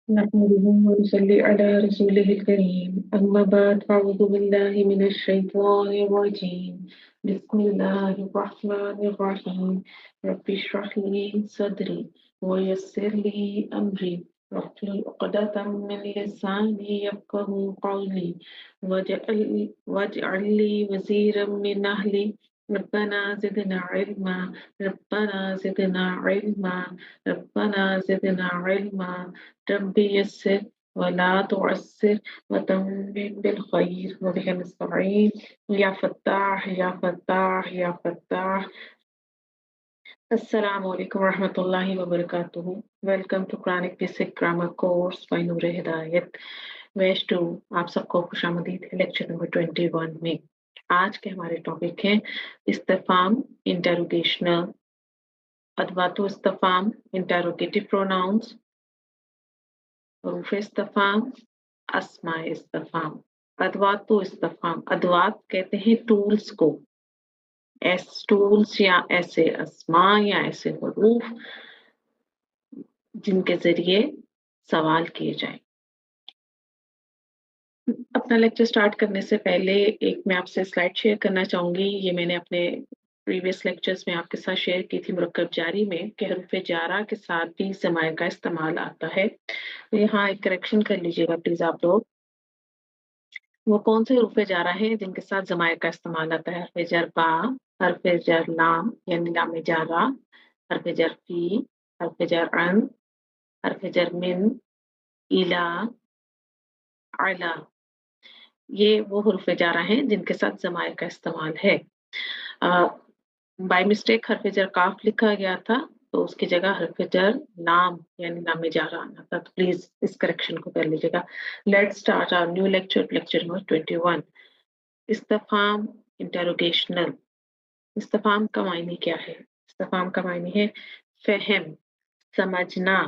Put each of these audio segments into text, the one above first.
نحمده ونصلي على رسوله الكريم أما بعد فأعوذ بالله من الشيطان الرجيم بسم الله الرحمن الرحيم رب اشرح لي صدري ويسر لي أمري واحلل عقدة من لساني يفقهوا قولي واجعل لي وزيرا من أهلي ربنا زدنا علما ربنا زدنا علما ربنا زدنا علما رب يسر ولا تعسر وتمم بالخير وبك نستعين يا فتاح يا فتاح يا Fatah. Assalamu alaikum warahmatullahi wabarakatuh. Welcome to Quranic Basic Grammar Course by Noor Hidayat. वेश टू आप सबको खुशामदीद है लेक्चर नंबर 21 में। आज के हमारे टॉपिक हैं इस्तिफाम इंटेरोगेशनल, अदवातो इस्तिफाम इंटेरोगेटिव प्रोनाउंस, हरूफ इस्तिफाम, अस्मा इस्तिफाम, अदवातो इस्तिफाम। अदवात कहते हैं टूल्स को, एस टूल्स या ऐसे अस्मा या ऐसे हरूफ जिनके जरिए सवाल किए जाएं। अपना लेक्चर स्टार्ट करने से पहले एक मैं आपसे स्लाइड शेयर करना चाहूंगी। ये मैंने अपने प्रीवियस लेक्चर्स में आपके साथ शेयर की थी मुरक्कब जारी में कि हरूफ जारा के साथ भी ज़मायर का इस्तेमाल आता है। तो यहाँ एक करेक्शन कर लीजिएगा प्लीज आप लोग। वो कौन से हरूफ जारा हैं जिनके साथ ज़मायर का इस्तेमाल आता है? हर्फ जर बा, हर्फ जर लाम यानी लाम जारा, हर्फ जर फी, हर्फ जर अन, हर्फ जर मिन, इला, अला। ये वो हरूफ जारा हैं जिनके साथ ज़मायर का इस्तेमाल है। बाय मिस्टेक हर्फ जर काफ लिखा गया था तो उसकी जगह हर्फ जर लाम यानी लाम जारा आना था, तो प्लीज इस करेक्शन को कर लीजिएगा। Let's start our new lecture, lecture number 21, इस्तिफाम इंटेरोगेशनल। इस्तिफाम का मायने क्या है? इस्तिफाम का मायने है फहम, समझना।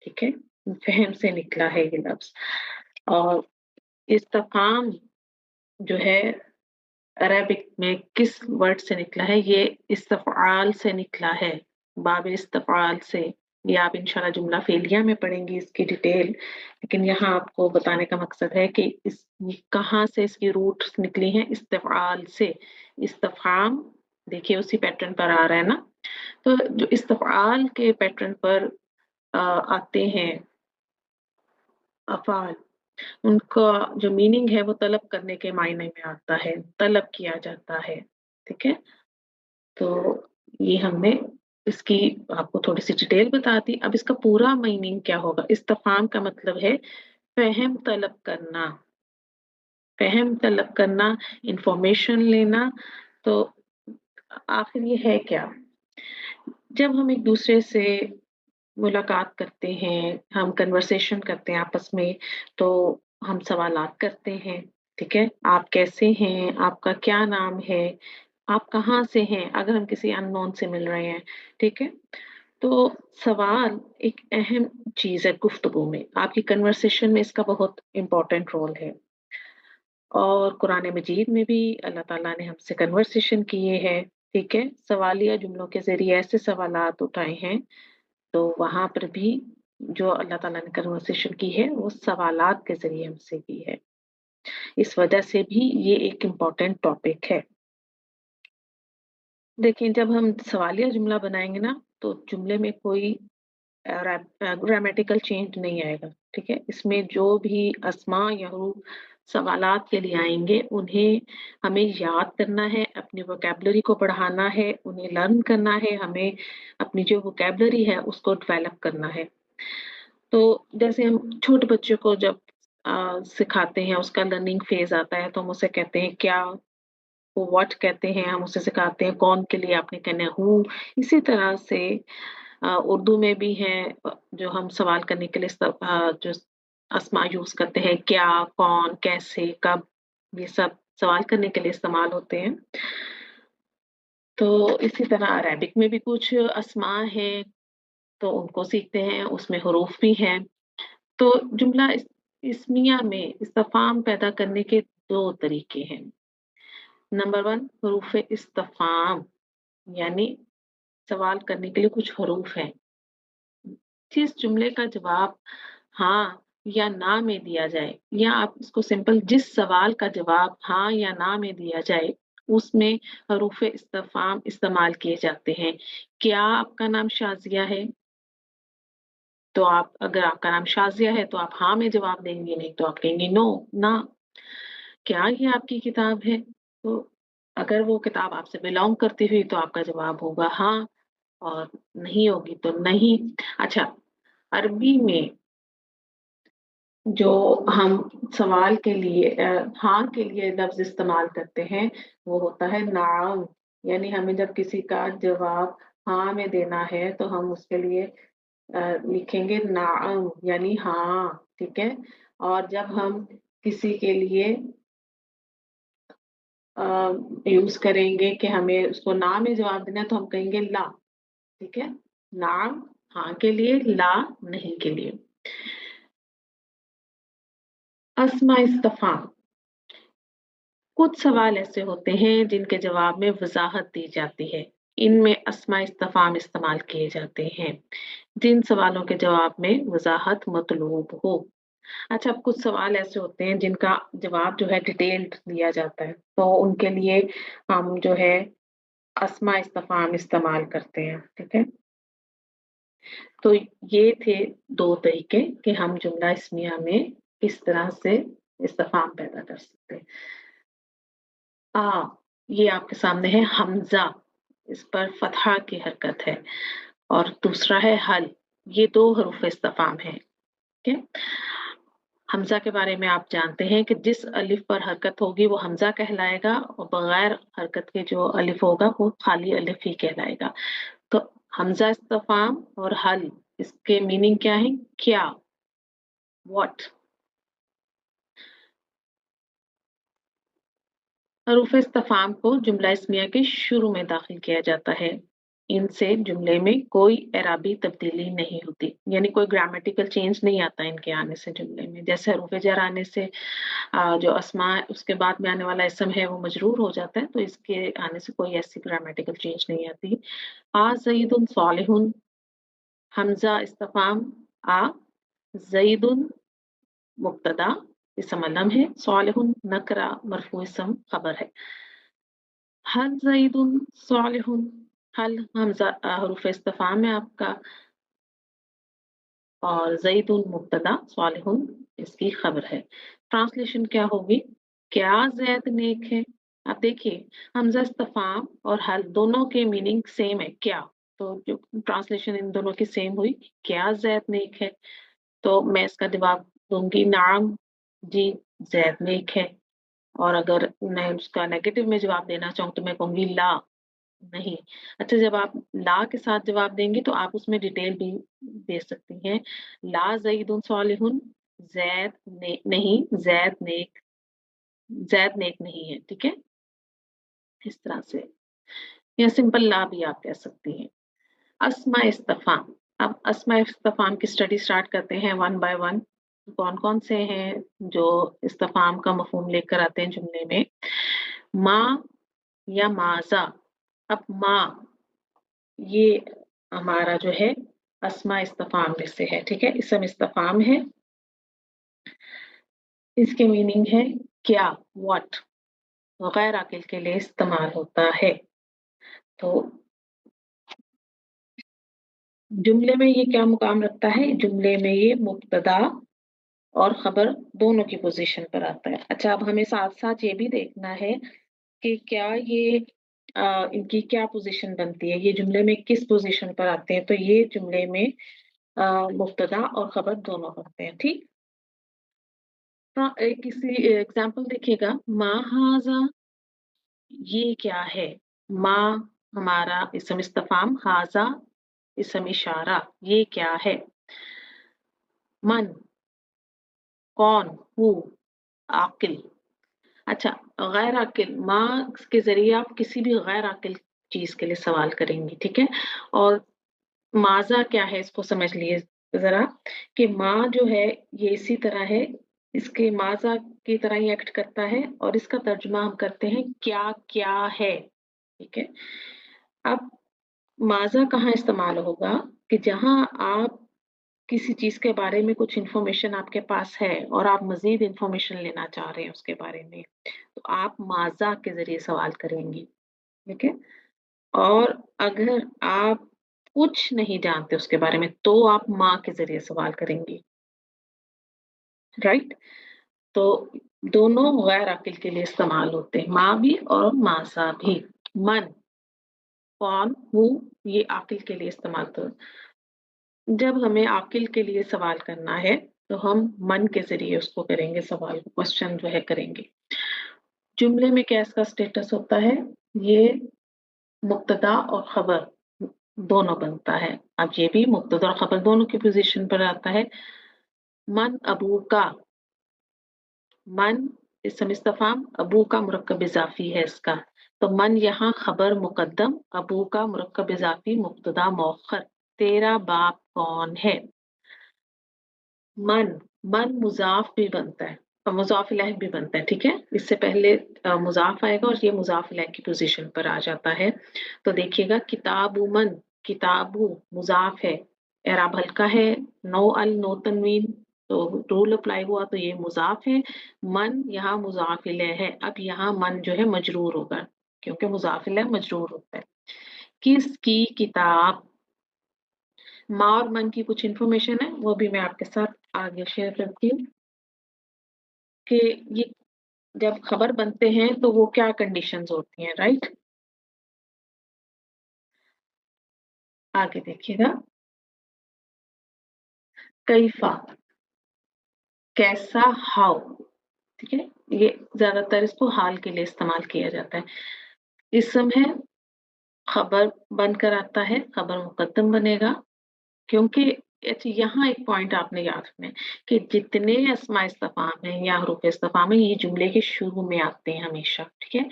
ठीक है, फहम से निकला है ये लफ्ज। और इस्तिफाम जो है अरबिक में किस वर्ड से निकला है? ये इस्तफआल से निकला है, बाब इस्तफआल से। ये आप इंशाल्लाह जुमला फेलिया में पढ़ेंगी इसकी डिटेल, लेकिन यहाँ आपको बताने का मकसद है कि इस कहाँ से इसकी रूट निकली है, इस्तफआल से। इस्तफाम देखिए उसी पैटर्न पर आ रहा है ना। तो जो इस्तफआल के पैटर्न पर आते हैं अफाल, उनका जो मीनिंग है वो तलब करने के मायने में आता है, तलब किया जाता है। ठीक है, तो ये हमने इसकी आपको थोड़ी सी डिटेल बता दी। अब इसका पूरा मीनिंग क्या होगा? इस्तिफाम का मतलब है फहम तलब करना, फहम तलब करना, इंफॉर्मेशन लेना। तो आखिर ये है क्या? जब हम एक दूसरे से मुलाकात करते हैं, हम कन्वर्सेशन करते हैं आपस में, तो हम सवालात करते हैं। ठीक है, आप कैसे हैं, आपका क्या नाम है, आप कहाँ से हैं, अगर हम किसी अननोन से मिल रहे हैं। ठीक है, तो सवाल एक अहम चीज है गुफ्तगू में, आपकी कन्वर्सेशन में इसका बहुत इम्पोर्टेंट रोल है। और कुरान मजीद में भी अल्लाह ताला ने हमसे कन्वर्सेशन किए हैं। ठीक है, सवालिया जुमलों के जरिए ऐसे सवालात उठाए हैं, तो वहां पर भी जो अल्लाह ताला ने कन्वर्सेशन की है वो सवालात के जरिए हमसे की है। इस वजह से भी ये एक इम्पोर्टेंट टॉपिक है। देखिए, जब हम सवालिया जुमला बनाएंगे ना, तो जुमले में कोई ग्रामेटिकल चेंज नहीं आएगा। ठीक है, इसमें जो भी अस्मा या हरूफ सवालात के लिए आएंगे उन्हें हमें याद करना है, अपनी वोकैबुलरी को बढ़ाना है, उन्हें लर्न करना है, हमें अपनी जो वोकैबुलरी है उसको डेवलप करना है। तो जैसे हम छोटे बच्चे को जब सिखाते हैं, उसका लर्निंग फेज आता है, तो हम उसे कहते हैं क्या, वो व्हाट कहते हैं, हम उसे सिखाते हैं कौन के लिए आपने कहना है हूँ। इसी तरह से उर्दू में भी है जो हम सवाल करने के लिए जो अस्मा यूज करते हैं, क्या, कौन, कैसे, कब, ये सब सवाल करने के लिए इस्तेमाल होते हैं। तो इसी तरह अरेबिक में भी कुछ अस्मा है, तो उनको सीखते हैं, उसमें हरूफ भी हैं। तो जुमला इस्मिया में इस्तिफाम पैदा करने के दो तरीके हैं। नंबर 1 हरूफ इस्तिफाम, यानी सवाल करने के लिए कुछ हरूफ हैं जिस जुमले का जवाब हाँ या ना में दिया जाए, या आप इसको सिंपल जिस सवाल का जवाब हाँ या ना में दिया जाए, उसमें हरूफ इस्तिफ़हाम इस्तेमाल किए जाते हैं। क्या आपका नाम शाज़िया है? तो आप अगर आपका नाम शाज़िया है तो आप हाँ में जवाब देंगे, नहीं तो आप कहेंगे नो, ना। क्या ये आपकी किताब है? तो अगर वो किताब आपसे बिलॉन्ग करती हुई तो आपका जवाब होगा हाँ, और नहीं होगी तो नहीं। अच्छा, अरबी में जो हम सवाल के लिए हाँ के लिए लफ्ज़ इस्तेमाल करते हैं, वो होता है नाम। यानी हमें जब किसी का जवाब हाँ में देना है, तो हम उसके लिए लिखेंगे नाम यानी हाँ, ठीक है? और जब हम किसी के लिए अ, यूज़ करेंगे कि हमें उसको ना में जवाब देना है, तो हम कहेंगे ला, ठीक है? नाम हाँ के लिए, ला नहीं के लिए। अस्मा इस्तफ़ाम, कुछ सवाल ऐसे होते हैं जिनके जवाब में वज़ाहत दी जाती है। इनमें अस्मा इस्तफ़ाम इस्तेमाल किए जाते हैं, जिन सवालों के जवाब में वज़ाहत मतलूब हो। अच्छा, अब कुछ सवाल ऐसे होते हैं जिनका जवाब जो है डिटेल्ड दिया जाता है, तो उनके लिए हम जो है अस्मा इस्तफ़ाम इस्तेमाल करते हैं, ठीक है? तो ये थे 2 तरीके कि हम जुमला इस्मिया में किस तरह से इस्तिफ़ाम पैदा कर सकते हैं। ये आपके सामने है हमज़ा, इस पर फ़तहा की हरकत है, और दूसरा है हल, ये 2 हरूफ़ इस्तिफ़ाम हैं, ठीक है? हमज़ा के बारे में आप जानते हैं कि जिस अलिफ पर हरकत होगी वो हमज़ा कहलाएगा, और बगैर हरकत के जो अलिफ होगा वो खाली अलिफ ही कहलाएगा। तो हमज़ा इस्तिफ़ाम और हल, इसके मीनिंग क्या है? क्या? व्हाट? हरूफ इस्तिफ़ाम को जुमला इस्मिया के शुरू में दाखिल किया जाता है। इनसे जुमले में कोई एराबी तब्दीली नहीं होती, यानी कोई ग्रामेटिकल चेंज नहीं आता इनके आने से जुमले में। जैसे हरूफ जर आने से जो अस्मा है उसके बाद में आने वाला इसम है वो मजरूर हो जाता है, तो इसके आने से कोई ऐसी ग्रामेटिकल चेंज नहीं आती। ज़ईदुन सालिहुन, हमज़ा इस्तिफ़ाम आ, ज़ईदुन मुब्तदा इसम अलम है, सालिहुन नकरा मरफू इसम खबर है। हल ज़ईदुन सालिहुन, हल हमज़ा हरूफ इस्तिफ़हाम है आपका, और ज़ईदुन मुब्तदा, सालिहुन इसकी खबर है। ट्रांसलेशन क्या होगी? क्या ज़ैद नेक है? आप देखिए, हमज़ा इस्तिफ़हाम और हल दोनों के मीनिंग सेम है, क्या? तो जो ट्रांसलेशन इन दोनों की सेम हुई, क्या ज़ैद नेक है? तो मैं इसका जवाब दूँगी नाम, जी, ज़ैद नेक है। और अगर मैं उसका नेगेटिव में जवाब देना चाहूँ तो मैं कहूँगी ला, नहीं। अच्छा, जब आप ला के साथ जवाब देंगे तो आप उसमें डिटेल भी दे सकती हैं। ला ज़ईदुन सालिहुन, ज़ैद ने नहीं, ज़ैद नेक नहीं है, ठीक है? इस तरह से, या सिंपल ला भी आप कह सकती हैं। अस्मा इस्तफ़ाम, अब अस्मा इस्तफ़ाम की स्टडी स्टार्ट करते हैं वन बाय वन। कौन-कौन से हैं जो इस्तफ़ाम का मफ़हूम लेकर आते हैं जुमले में? माँ या माज़ा। अब माँ, ये हमारा जो है अस्मा इस्तफ़ाम में से है, ठीक है? इसम इस्तफ़ाम है, इसकी मीनिंग है क्या, व्हाट, गैर आकिल के लिए इस्तेमाल होता है। तो जुमले में ये क्या मुकाम रखता है? जुमले में ये मुब्तदा और खबर दोनों की पोज़ीशन पर आता है। अच्छा, अब हमें साथ-साथ ये भी देखना है कि क्या ये इनकी क्या पोज़ीशन बनती है? ये जुमले में किस पोज़ीशन पर आते हैं? तो ये जुमले में मुब्तदा और खबर दोनों बनते हैं, ठीक? किसी एग्ज़ाम्पल देखिएगा, मा हाज़ा, ये क्या है? मा हमारा इसम इस्तफ़ाम, हाज़ा इसम इशारा, ये क्या है? मन, कौन, हू, आकिल। अच्छा, गैर आकिल, माँ के ज़रिए आप किसी भी गैर आकिल चीज़ के लिए सवाल करेंगी, ठीक है? और माज़ा क्या है इसको समझ लिए ज़रा, कि माँ जो है ये इसी तरह है, इसके माज़ा की तरह ही एक्ट करता है, और इसका तर्जुमा हम करते हैं क्या है, ठीक है? अब माज़ा कहाँ इस्तेमाल होगा कि जहाँ आप किसी चीज़ के बारे में कुछ इन्फॉर्मेशन आपके पास है और आप मज़ीद इन्फॉर्मेशन लेना चाह रहे हैं उसके बारे में, तो आप माज़ा के ज़रिए सवाल करेंगी, ठीक है? और अगर आप कुछ नहीं जानते उसके बारे में, तो आप माँ के ज़रिए सवाल करेंगी, राइट? तो दोनों गैर अक़िल के लिए इस्तेमाल होते हैं, माँ भी और माज़ा भी। मन, कौन, हूँ, ये अक़िल के लिए इस्तेमाल तो जब हमें अक़िल के लिए सवाल करना है, तो हम मन के ज़रिए उसको करेंगे सवाल, क्वेश्चन जो है करेंगे। जुमले में क्या इसका स्टेटस होता है? ये मुब्तदा और ख़बर दोनों बनता है। अब ये भी मुब्तदा और ख़बर दोनों की पोज़ीशन पर आता है। मन अबूका, मन इसम इस्तिफ़हाम, अबूका मुरक्कब इज़ाफ़ी है इसका। तो मन यहाँ ख़बर मुक़द्दम, अबूका मुरक्कब इज़ाफ़ी मुब्तदा मौख़र। तेरा बाप कौन है? मन, मन मुज़ाफ़ भी बनता है और मुज़ाफ़ इलैह भी बनता है, ठीक है? इससे पहले मुज़ाफ़ आएगा और ये मुज़ाफ़ इलैह की पोज़ीशन पर आ जाता है। तो देखिएगा किताबु मन, किताबु मुज़ाफ़ है, एराब हल्का है, नो अल नो तनवीन, तो रूल अप्लाई हुआ तो ये मुज़ाफ़ है। मन यहाँ मुज़ाफ़ इलैह है। अब यहाँ मन जो है मजरूर होगा, क्योंकि मुज़ाफ़ इलैह मजरूर होता है। किसकी किताब? माँ और मन की कुछ इन्फॉर्मेशन है, वो भी मैं आपके साथ आगे शेयर करती हूँ कि ये जब खबर बनते हैं तो वो क्या कंडीशंस होती हैं, राइट? आगे देखिएगा, कैफ़ा, कैसा, हाउ, ठीक है? ये ज़्यादातर इसको हाल के लिए इस्तेमाल किया जाता है। इस्म है, खबर बनकर आता है, खबर मुक़द्दम बनेगा क्योंकि अच्छा यहाँ एक पॉइंट आपने याद रखना है कि जितने अस्मा इस्तिफ़हाम हैं या हरूफ इस्तिफ़हाम हैं, ये जुमले के शुरू में आते हैं हमेशा, ठीक है?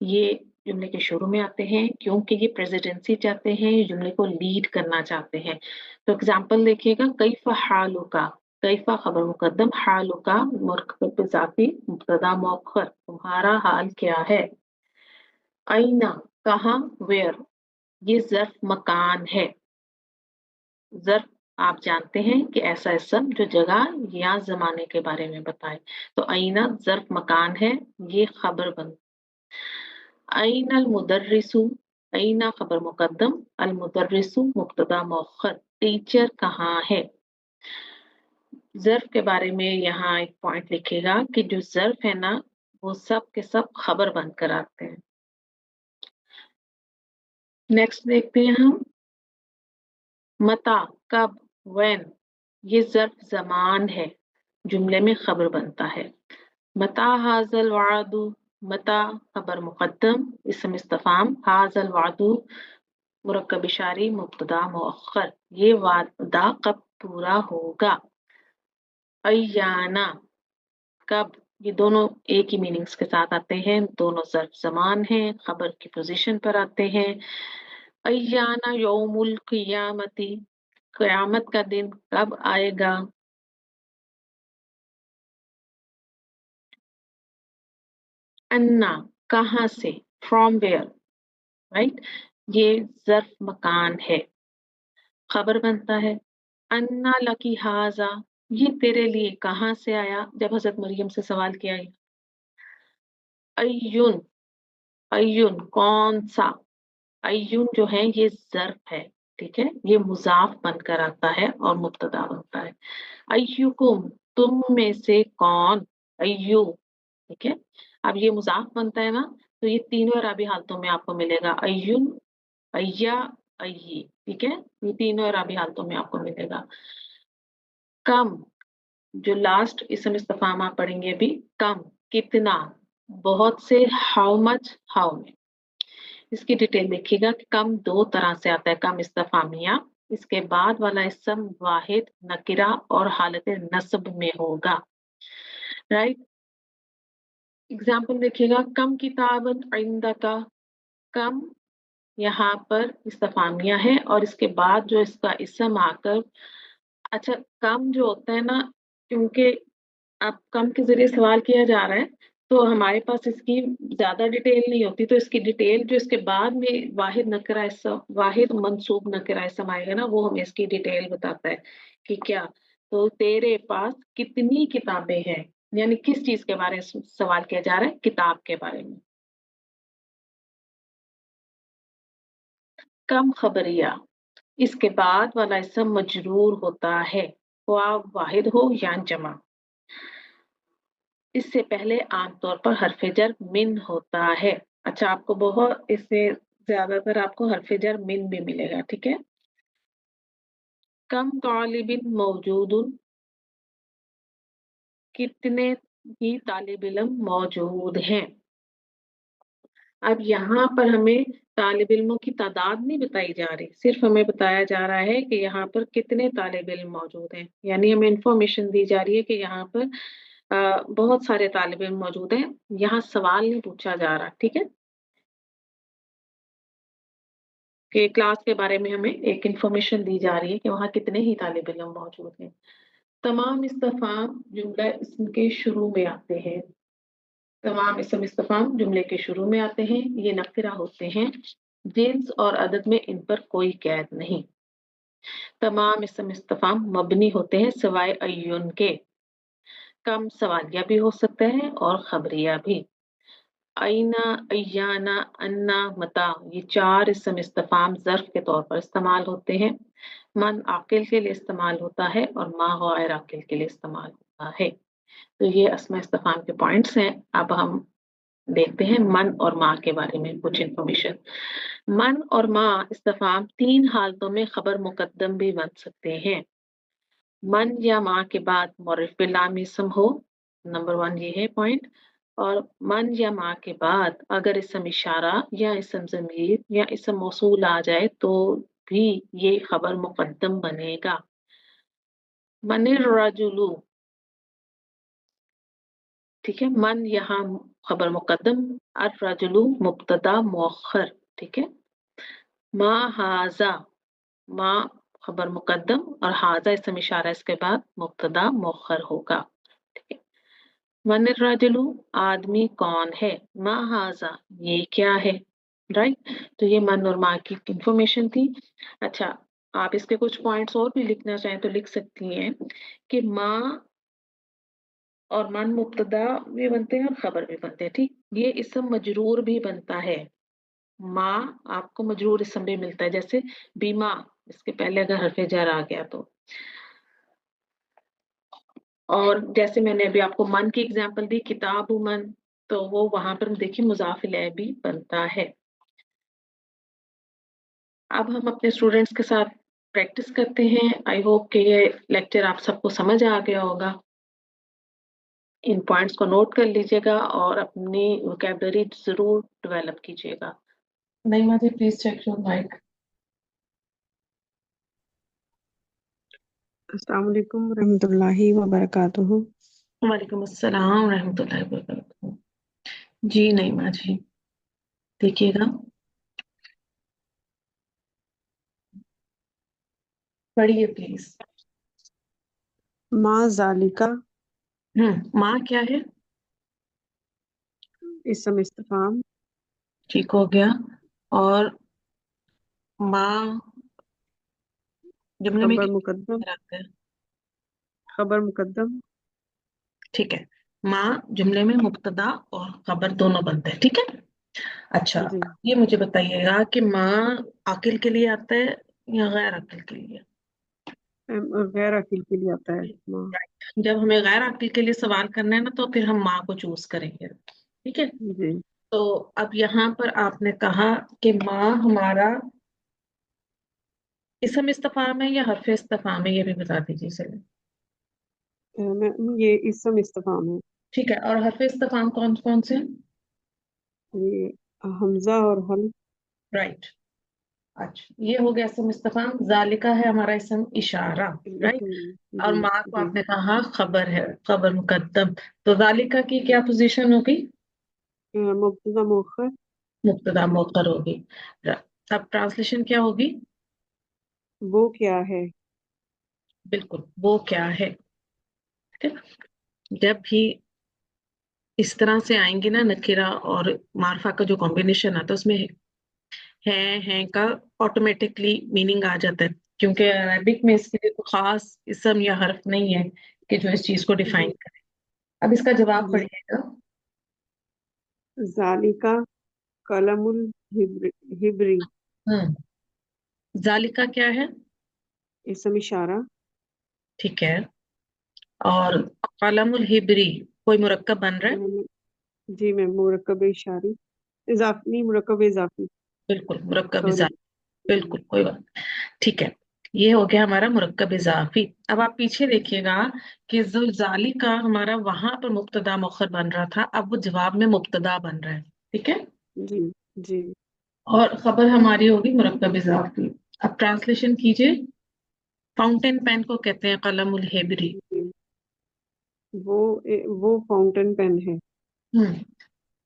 ये जुमले के शुरू में आते हैं क्योंकि ये प्रेज़िडेंसी चाहते हैं, ये जुमले को लीड करना चाहते हैं। तो एग्ज़ाम्पल देखिएगा, कैफ़ हालुका, कैफ़ खबर मुक़द्दम, हालुका मरकब इज़ाफ़ी मुब्तदा मौख़र, तुम्हारा हाल क्या है? अइना, कहाँ, वेयर, ये ज़र्फ़ मकान है। ज़र्फ़ आप जानते हैं कि ऐसा इसम जो जगह या ज़माने के बारे में बताए। तो अइना ज़र्फ़ मकान है, ये खबर बन अइनल मुदर्रिसु, अइना खबर मुक़द्दम, अल मुदर्रिसु मुब्तदा मौख़र, टीचर कहाँ है? ज़र्फ़ के बारे में यहाँ एक पॉइंट लिखिएगा कि जो ज़र्फ़ है ना, वो सब के सब खबर बनकर आते हैं। नेक्स्ट देखते हैं हम, मता, कब, व्हेन, ये ज़र्फ़ ज़मान है, जुमले में खबर बनता है। मता हाज़ल वअदु, मता खबर मुक़द्दम, इसम इस्तिफ़हाम, हाज़ल वअदु मुरक्कब इशारी मुब्तदा मुअख्खर, ये वादा कब पूरा होगा? अय्याना, कब, ये दोनों एक ही मीनिंग्स के साथ आते हैं, दोनों ज़र्फ़ ज़मान हैं, खबर की पोज़ीशन पर आते हैं। अय्याना यौमुल क़ियामती, क़यामत का दिन कब आएगा? अन्ना, कहाँ से, फ्रॉम वेयर, राइट? ये ज़र्फ़ मकान है, खबर बनता है। अन्ना लकी हाज़ा, ये तेरे लिए कहाँ से आया? जब हज़रत मरियम से सवाल किया गया। अय्युन, अय्युन कौन-सा? अय्युन जो है ये ज़र्फ़ है, ठीक है? ये मुज़ाफ़ बनकर आता है और मुब्तदा बनता है। अय्युकुम, तुम में से कौन? अय्यु, ठीक है? अब ये मुज़ाफ़ बनता है ना, तो ये तीनों इराबी हालतों में आपको मिलेगा। अय्युन, अय्या, अय्यी, ठीक है? ये तीनों इराबी हालतों में आपको मिलेगा। कम, जो लास्ट इसम इस्तिफ़हाम आप पढ़ेंगे अभी, कम, कितना, बहुत से, हाउ मच, हाउ मेनी। इसकी डिटेल देखिएगा कि कम 2 तरह से आता है, कम इस्तिफ़हामिया, इसके बाद वाला इसम वाहिद, नकिरा और हालत नस्ब में होगा, राइट? एग्ज़ाम्पल देखिएगा, कम किताबन इंदका, कम यहाँ पर इस्तिफ़हामिया है और इसके बाद जो इसका इसम आकर अच्छा कम जो होता है ना, क्योंकि अब कम के ज़रिए सवाल किया जा रहा है, تو ہمارے پاس اس کی زیادہ ڈیٹیل نہیں ہوتی، تو اس کی ڈیٹیل جو اس کے بعد میں واحد نکرہ اسم، واحد منصوب نکرہ اسم آئے گا نا، وہ ہمیں اس کی ڈیٹیل بتاتا ہے کہ کیا. تو تیرے پاس کتنی کتابیں ہیں، یعنی کس چیز کے بارے میں سوال کیا جا رہا ہے؟ کتاب کے بارے میں. کم خبریہ، اس کے بعد والا اسم مجرور ہوتا ہے، خواہ واحد ہو یا جمع. اس سے پہلے عام طور پر حرف جر من ہوتا ہے. اچھا، آپ کو بہت اس سے زیادہ تر آپ کو حرف جر من بھی ملے گا. ٹھیک ہے. کم طالب موجود، کتنے ہی طالب علم موجود ہیں. اب یہاں پر ہمیں طالب علموں کی تعداد نہیں بتائی جا رہی، صرف ہمیں بتایا جا رہا ہے کہ یہاں پر کتنے طالب علم موجود ہیں. یعنی ہمیں انفارمیشن دی جا رہی ہے کہ یہاں پر بہت سارے طالب علم موجود ہیں. یہاں سوال نہیں پوچھا جا رہا. ٹھیک ہے، کہ کلاس کے بارے میں ہمیں ایک انفارمیشن دی جا رہی ہے کہ وہاں کتنے ہی طالب علم موجود ہیں. تمام استفہام جملہ اسم کے شروع میں آتے ہیں. تمام اسم استفہام جملے کے شروع میں آتے ہیں. یہ نکرہ ہوتے ہیں، جنس اور عدد میں ان پر کوئی قید نہیں. تمام اسم استفہام مبنی ہوتے ہیں سوائے ایون کے. کم سوالیہ بھی ہو سکتا ہے اور خبریہ بھی. اینا، ایانا، انا، متا، یہ چار اسم استفہام ظرف کے طور پر استعمال ہوتے ہیں. من عاقل کے لیے استعمال ہوتا ہے اور ما غیر عاقل کے لیے استعمال ہوتا ہے. تو یہ اسماء استفہام کے پوائنٹس ہیں. اب ہم دیکھتے ہیں من اور ما کے بارے میں کچھ انفارمیشن. من اور ما استفہام 3 حالتوں میں خبر مقدم بھی بن سکتے ہیں. من یا ما کے بعد معرف باللام اسم ہو، نمبر 1 یہ ہے پوائنٹ. اور من یا ما کے بعد اگر اسم اشارہ یا اسم ضمیر یا اسم موصول آ جائے تو بھی یہ خبر مقدم بنے گا. من الرجل، ٹھیک ہے، من یہاں خبر مقدم، الرجل مبتدا مؤخر. ٹھیک ہے. ما ہاذا، ما خبر مقدم اور ہاذا اسم اشارہ اس کے بعد مبتدا مؤخر ہوگا. ٹھیک ہے. من الرجل، آدمی کون ہے. ما ہاذا، یہ کیا ہے. رائٹ. تو یہ من اور ما کی انفارمیشن تھی. اچھا، آپ اس کے کچھ پوائنٹس اور بھی لکھنا چاہیں تو لکھ سکتی ہیں کہ ما اور من مبتدا بھی بنتے ہیں اور خبر بھی بنتے ہیں. ٹھیک. یہ اسم مجرور بھی بنتا ہے. ما آپ کو مجرور اسم بھی ملتا ہے، جیسے بیما، اس کے پہلے اگر حرف جر آ گیا تو. اور جیسے میں نے ابھی آپ کو من کی اگزامپل دی، کتاب من، تو وہ وہاں پر دیکھیے مضاف الیہ بھی بنتا ہے. اب ہم اپنے اسٹوڈینٹس کے ساتھ پریکٹس کرتے ہیں. آئی ہوپ کہ یہ لیکچر آپ سب کو سمجھ آ گیا ہوگا. ان پوائنٹس کو نوٹ کر لیجیے گا اور اپنی ووکیبلری ضرور ڈیولپ کیجیے گا. نہیں مجھے پلیز چیک یور مائک. السلام علیکم ورحمۃ اللہ وبرکاتہ. وعلیکم السلام ورحمۃ اللہ وبرکاتہ. جی نہیں جی دیکھیے گا، پڑھیے پلیز. ما ذالکا، ماں کیا ہے؟ اسم استفہام. ٹھیک ہو گیا. اور ماں جملے میں خبر کس مقدم، طرح آتا ہے؟ خبر مقدم. ٹھیک ہے. ماں جملے میں مبتدا اور خبر دونوں بنتے ہیں. ٹھیک ہے. اچھا، جی، یہ مجھے بتائیے گا کہ ماں عاقل کے لیے آتا ہے یا غیر عاقل کے لیے؟ غیر عاقل کے لیے آتا ہے ما. جب ہمیں غیر عاقل کے لیے سوال کرنا ہے نا تو پھر ہم ماں کو چوز کریں گے. ٹھیک ہے. جی، تو اب یہاں پر آپ نے کہا کہ ماں ہمارا اسم استفہام ہے یا حرف استفہام ہے، یہ بھی بتا دیجیے چلیں. یہ اسم استفہام ہے. ٹھیک ہے. اور حرف استفہام کون کون سے ہیں؟ یہ حمزہ اور حل. رائٹ. اچھا، یہ ہو گیا اسم استفہام. ذالکہ ہے ہمارا اسم اشارہ. رائٹ. اور جی، ماں کو جی. آپ نے کہا خبر ہے، خبر مقدم. تو ذالکہ کی کیا پوزیشن ہوگی؟ مبتدا مؤخر. مبتدا مؤخر ہوگی. اب ٹرانسلیشن کیا ہوگی؟ وہ کیا ہے. بالکل، وہ کیا ہے. ٹھیک ہے. جب بھی इस तरह से आएंगी ना नकीरा और मार्फा का जो कॉम्बिनेशन आता है उसमें है का ऑटोमेटिकली मीनिंग आ जाता है, क्योंकि अरबिक में इसके लिए कोई खास इसम या हर्फ नहीं है कि जो इस चीज को डिफाइन जी करे। अब इसका जवाब जी। पढ़िएगा। जालिका कलमुल हिब्री। हम्म। जालिका क्या है? इसम इशारा। ठीक है। और कलमुल हिब्री, कोई मुरक्कब बन रहा है? जी मैम, मुरक्कब इशारी, इजाफी नहीं, मुरक्कब इजाफी। बिल्कुल मुरक्कब सॉरी। इजाफी। बिल्कुल कोई बात। ठीक है। ये हो गया हमारा मुरक्कब इजाफी। अब आप पीछे देखिएगा कि जो जाली का हमारा वहां पर मुब्तदा मुअख्खर बन रहा था, अब वो जवाब में मुब्तदा बन रहा है। ठीक है। जी जी और खबर हमारी होगी मुरक्कब इजाफी। अब ट्रांसलेशन कीजिए। फाउंटेन पेन को कहते हैं कलमुल हिब्री। जी। वो फाउंटेन पेन है। हम्म।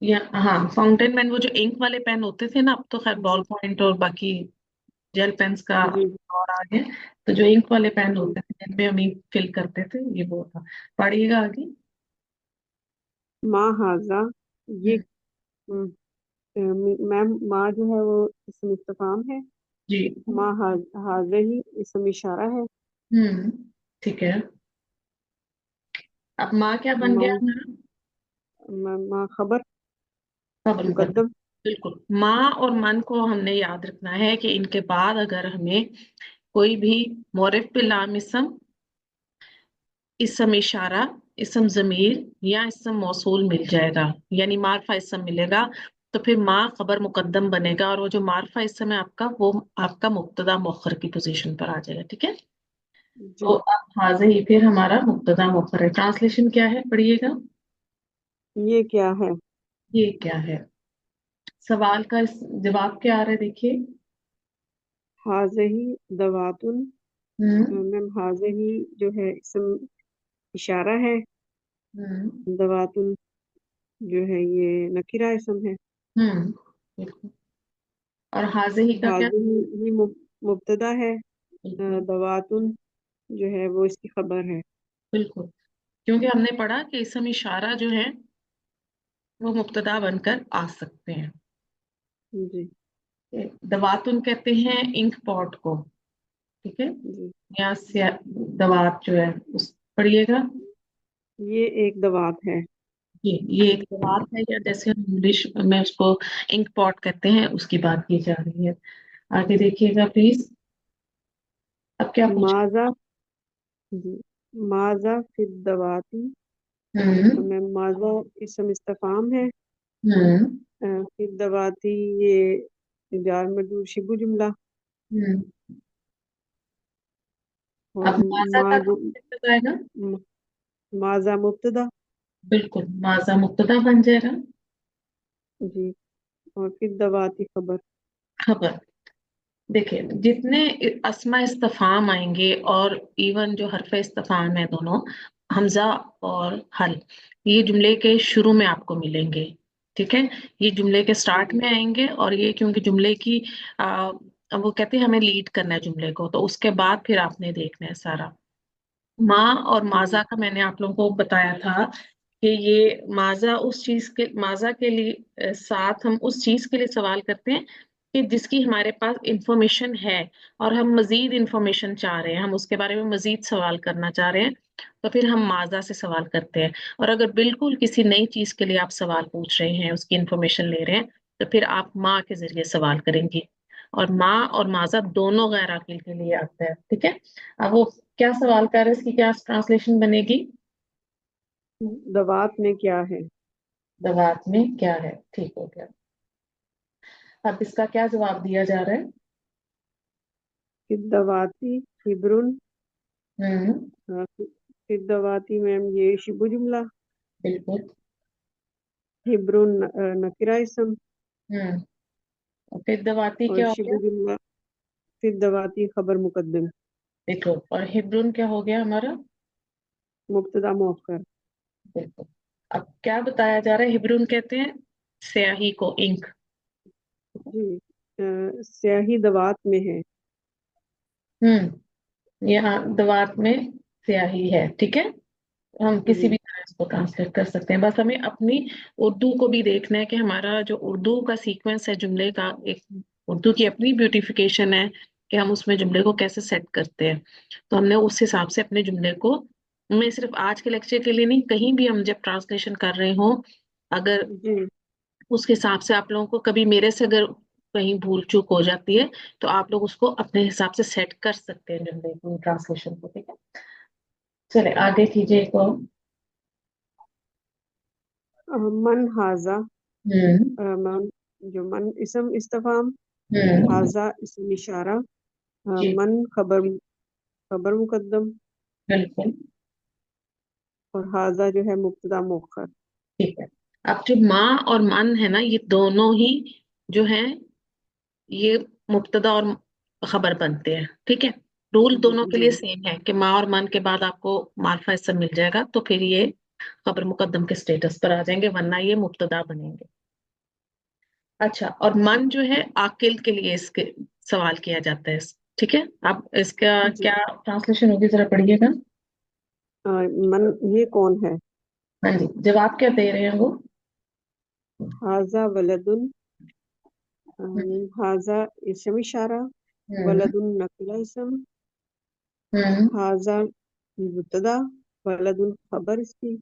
या हाँ, फाउंटेन पेन वो जो इंक वाले पेन होते थे ना, अब तो खैर बॉल जी पॉइंट और बाकी जेल पेन्स का जी और आ गया। तो जो इंक वाले पेन जी। होते थे जिनमें हम इंक फिल करते थे, ये वो था। पढ़िएगा आगे। माँ हाजा, ये हम्म, मैम माँ जो है वो इसम इस्तिफाम है। जी। माँ हाजे ही इसम इशारा है। हम्म। ठीक है। अब माँ क्या बन गया मन, हमारा? माँ खबर खबर मुकद्दम। मुकद्दम। बिल्कुल, माँ और मन को हमने याद रखना है कि इनके बाद अगर हमें कोई भी मौरिफ बिलाम इसम इशारा, इसम जमीर या इसम मौसूल मिल जाएगा, यानी मारफा इसम मिलेगा, तो फिर माँ खबर मुकद्दम बनेगा और वो जो मारफा इसम है आपका, वो आपका मुब्तदा मुअख्खर की पोजीशन पर आ जाएगा। ठीक है। तो जी। अब हाज़ा ही फिर हमारा मुब्तदा मुअख्खर है। ट्रांसलेशन क्या है, पढ़िएगा। ये क्या है? ये क्या है? सवाल का जवाब क्या आ रहा है, देखिए। हाजे ही दवातुन। हम्म। मैम हाजे ही जो है इसम इशारा है। हम्म। दवातुन जो है ये नकीरा इसम है। हम्म। बिल्कुल। और हाज़ा ही का क्या? हाजे ही मुब्तदा है। बिल्कुल। दवातुन जो है वो इसकी खबर है। बिल्कुल, क्योंकि हमने पढ़ा कि इसम इशारा जो है वो मुब्तदा बनकर आ सकते हैं। जी दवातुन कहते हैं इंक पॉट को। ठीक है। जी। या दवात जो है उस, पढ़िएगा। ये एक दवात है। ये एक दवात है, या जैसे हम इंग्लिश में उसको इंक पॉट कहते हैं, उसकी बात की जा रही है। आगे देखिएगा प्लीज। अब क्या पूछ। माजा। जी। माजा फिद दवाती। हम्म। मैं माजा इसम इस्तिफाम है। हम्म। फिद दवाती ये जार मजरूर शिबु जुमला। हम्म। और अब माजा का माजू क्या आएगा? माजा मुब्तदा। बिल्कुल, माजा मुब्तदा बन जाएगा। जी। और फिर दवाती खबर। खबर। देखिए, जितने अस्मा इस्तफाम आएंगे और इवन जो हरफ इस्तफाम है दोनों, हमजा और हल, ये जुमले के शुरू में आपको मिलेंगे। ठीक है। ये जुमले के स्टार्ट जी में आएंगे, और ये क्योंकि जुमले की वो कहते हैं हमें लीड करना है जुमले को, तो उसके बाद फिर आपने देखना है सारा। माँ और जी माजा का मैंने आप लोगों को बताया था कि ये माजा उस चीज के, माजा के लिए साथ हम उस चीज के लिए सवाल करते हैं कि जिसकी हमारे पास इंफॉर्मेशन है, और हम मजीद इंफॉर्मेशन चाह रहे हैं, हम उसके बारे में मजीद सवाल करना चाह रहे हैं, तो फिर हम माजा से सवाल करते हैं। और अगर बिल्कुल किसी नई चीज के लिए आप सवाल पूछ रहे हैं, उसकी इंफॉर्मेशन ले रहे हैं, तो फिर आप माँ के जरिए सवाल करेंगे। और माँ और माजा दोनों गैर आकिल के लिए आता है। ठीक है। अब वो क्या सवाल कर रहे हैं, इसकी क्या ट्रांसलेशन बनेगी? दवात में क्या है? दवात में क्या है, ठीक हो गया। अब इसका क्या जवाब दिया जा रहा है? फिर दवाती हिब्रुन। हम्म। फिर दवाती मैम ये शिबु जुमला। बिल्कुल। हिब्रुन नकिरा इसम। हम्म। और फिर दवाती और क्या हो गया? शिबु जुमला फिर दवाती खबर मुकद्दम। देखो, और हिब्रून क्या हो गया हमारा? मुब्तदा मुअख्खर। बिल्कुल। अब क्या बताया जा रहा है, हिब्रून कहते हैं स्याही को, इंक। जी। स्याही दवात में है। यहाँ दवात में स्याही है। ठीक है। हम किसी जी भी तरह इसको ट्रांसलेट कर सकते हैं, बस हमें अपनी उर्दू को भी देखना है कि हमारा जो उर्दू का सीक्वेंस है जुमले का, एक उर्दू की अपनी ब्यूटिफिकेशन है कि हम उसमें जुमले को कैसे सेट करते हैं। तो हमने उस हिसाब से अपने जुमले को, मैं सिर्फ आज के लेक्चर के लिए नहीं, कहीं भी हम जब ट्रांसलेशन कर रहे हो, अगर जी उस हिसाब से आप लोगों को कभी मेरे से अगर कहीं भूल चूक हो जाती है तो आप लोग उसको अपने हिसाब से सेट कर सकते हैं जुमले की ट्रांसलेशन को, ठीक है। चले आगे कीजिए को। मन हाजा, हम्म। मन, जो मन इसम इस्तफाम, हम्म। हाजा इसम इशारा, जी। मन खबर, खबर मुकद्दम, बिल्कुल। और हाजा जो है मुब्तदा मुअख्खर। ठीक है। अब जो माँ और मन है ना, ये दोनों ही जो है, ये मुब्तदा और खबर बनते हैं, ठीक है। रूल जी दोनों के जी लिए सेम है कि माँ और मन के बाद आपको मार्फा इसम मिल जाएगा तो फिर ये खबर मुकद्दम के स्टेटस पर आ जाएंगे, वरना ये मुब्तदा बनेंगे। अच्छा, और मन जो है आकिल के लिए इसके सवाल किया जाता है, ठीक है। अब इसका जी। क्या ट्रांसलेशन होगी, जरा पढ़िएगा। मन ये कौन है? हाँ जी, जवाब क्या दे रहे हैं वो। हाजा वलदुन, हम्म। हाजा इसम इशारा, हम्म। वलदुन नकला इसम, हम्म। हाजा मुब्तदा, वलदुन खबर इसकी।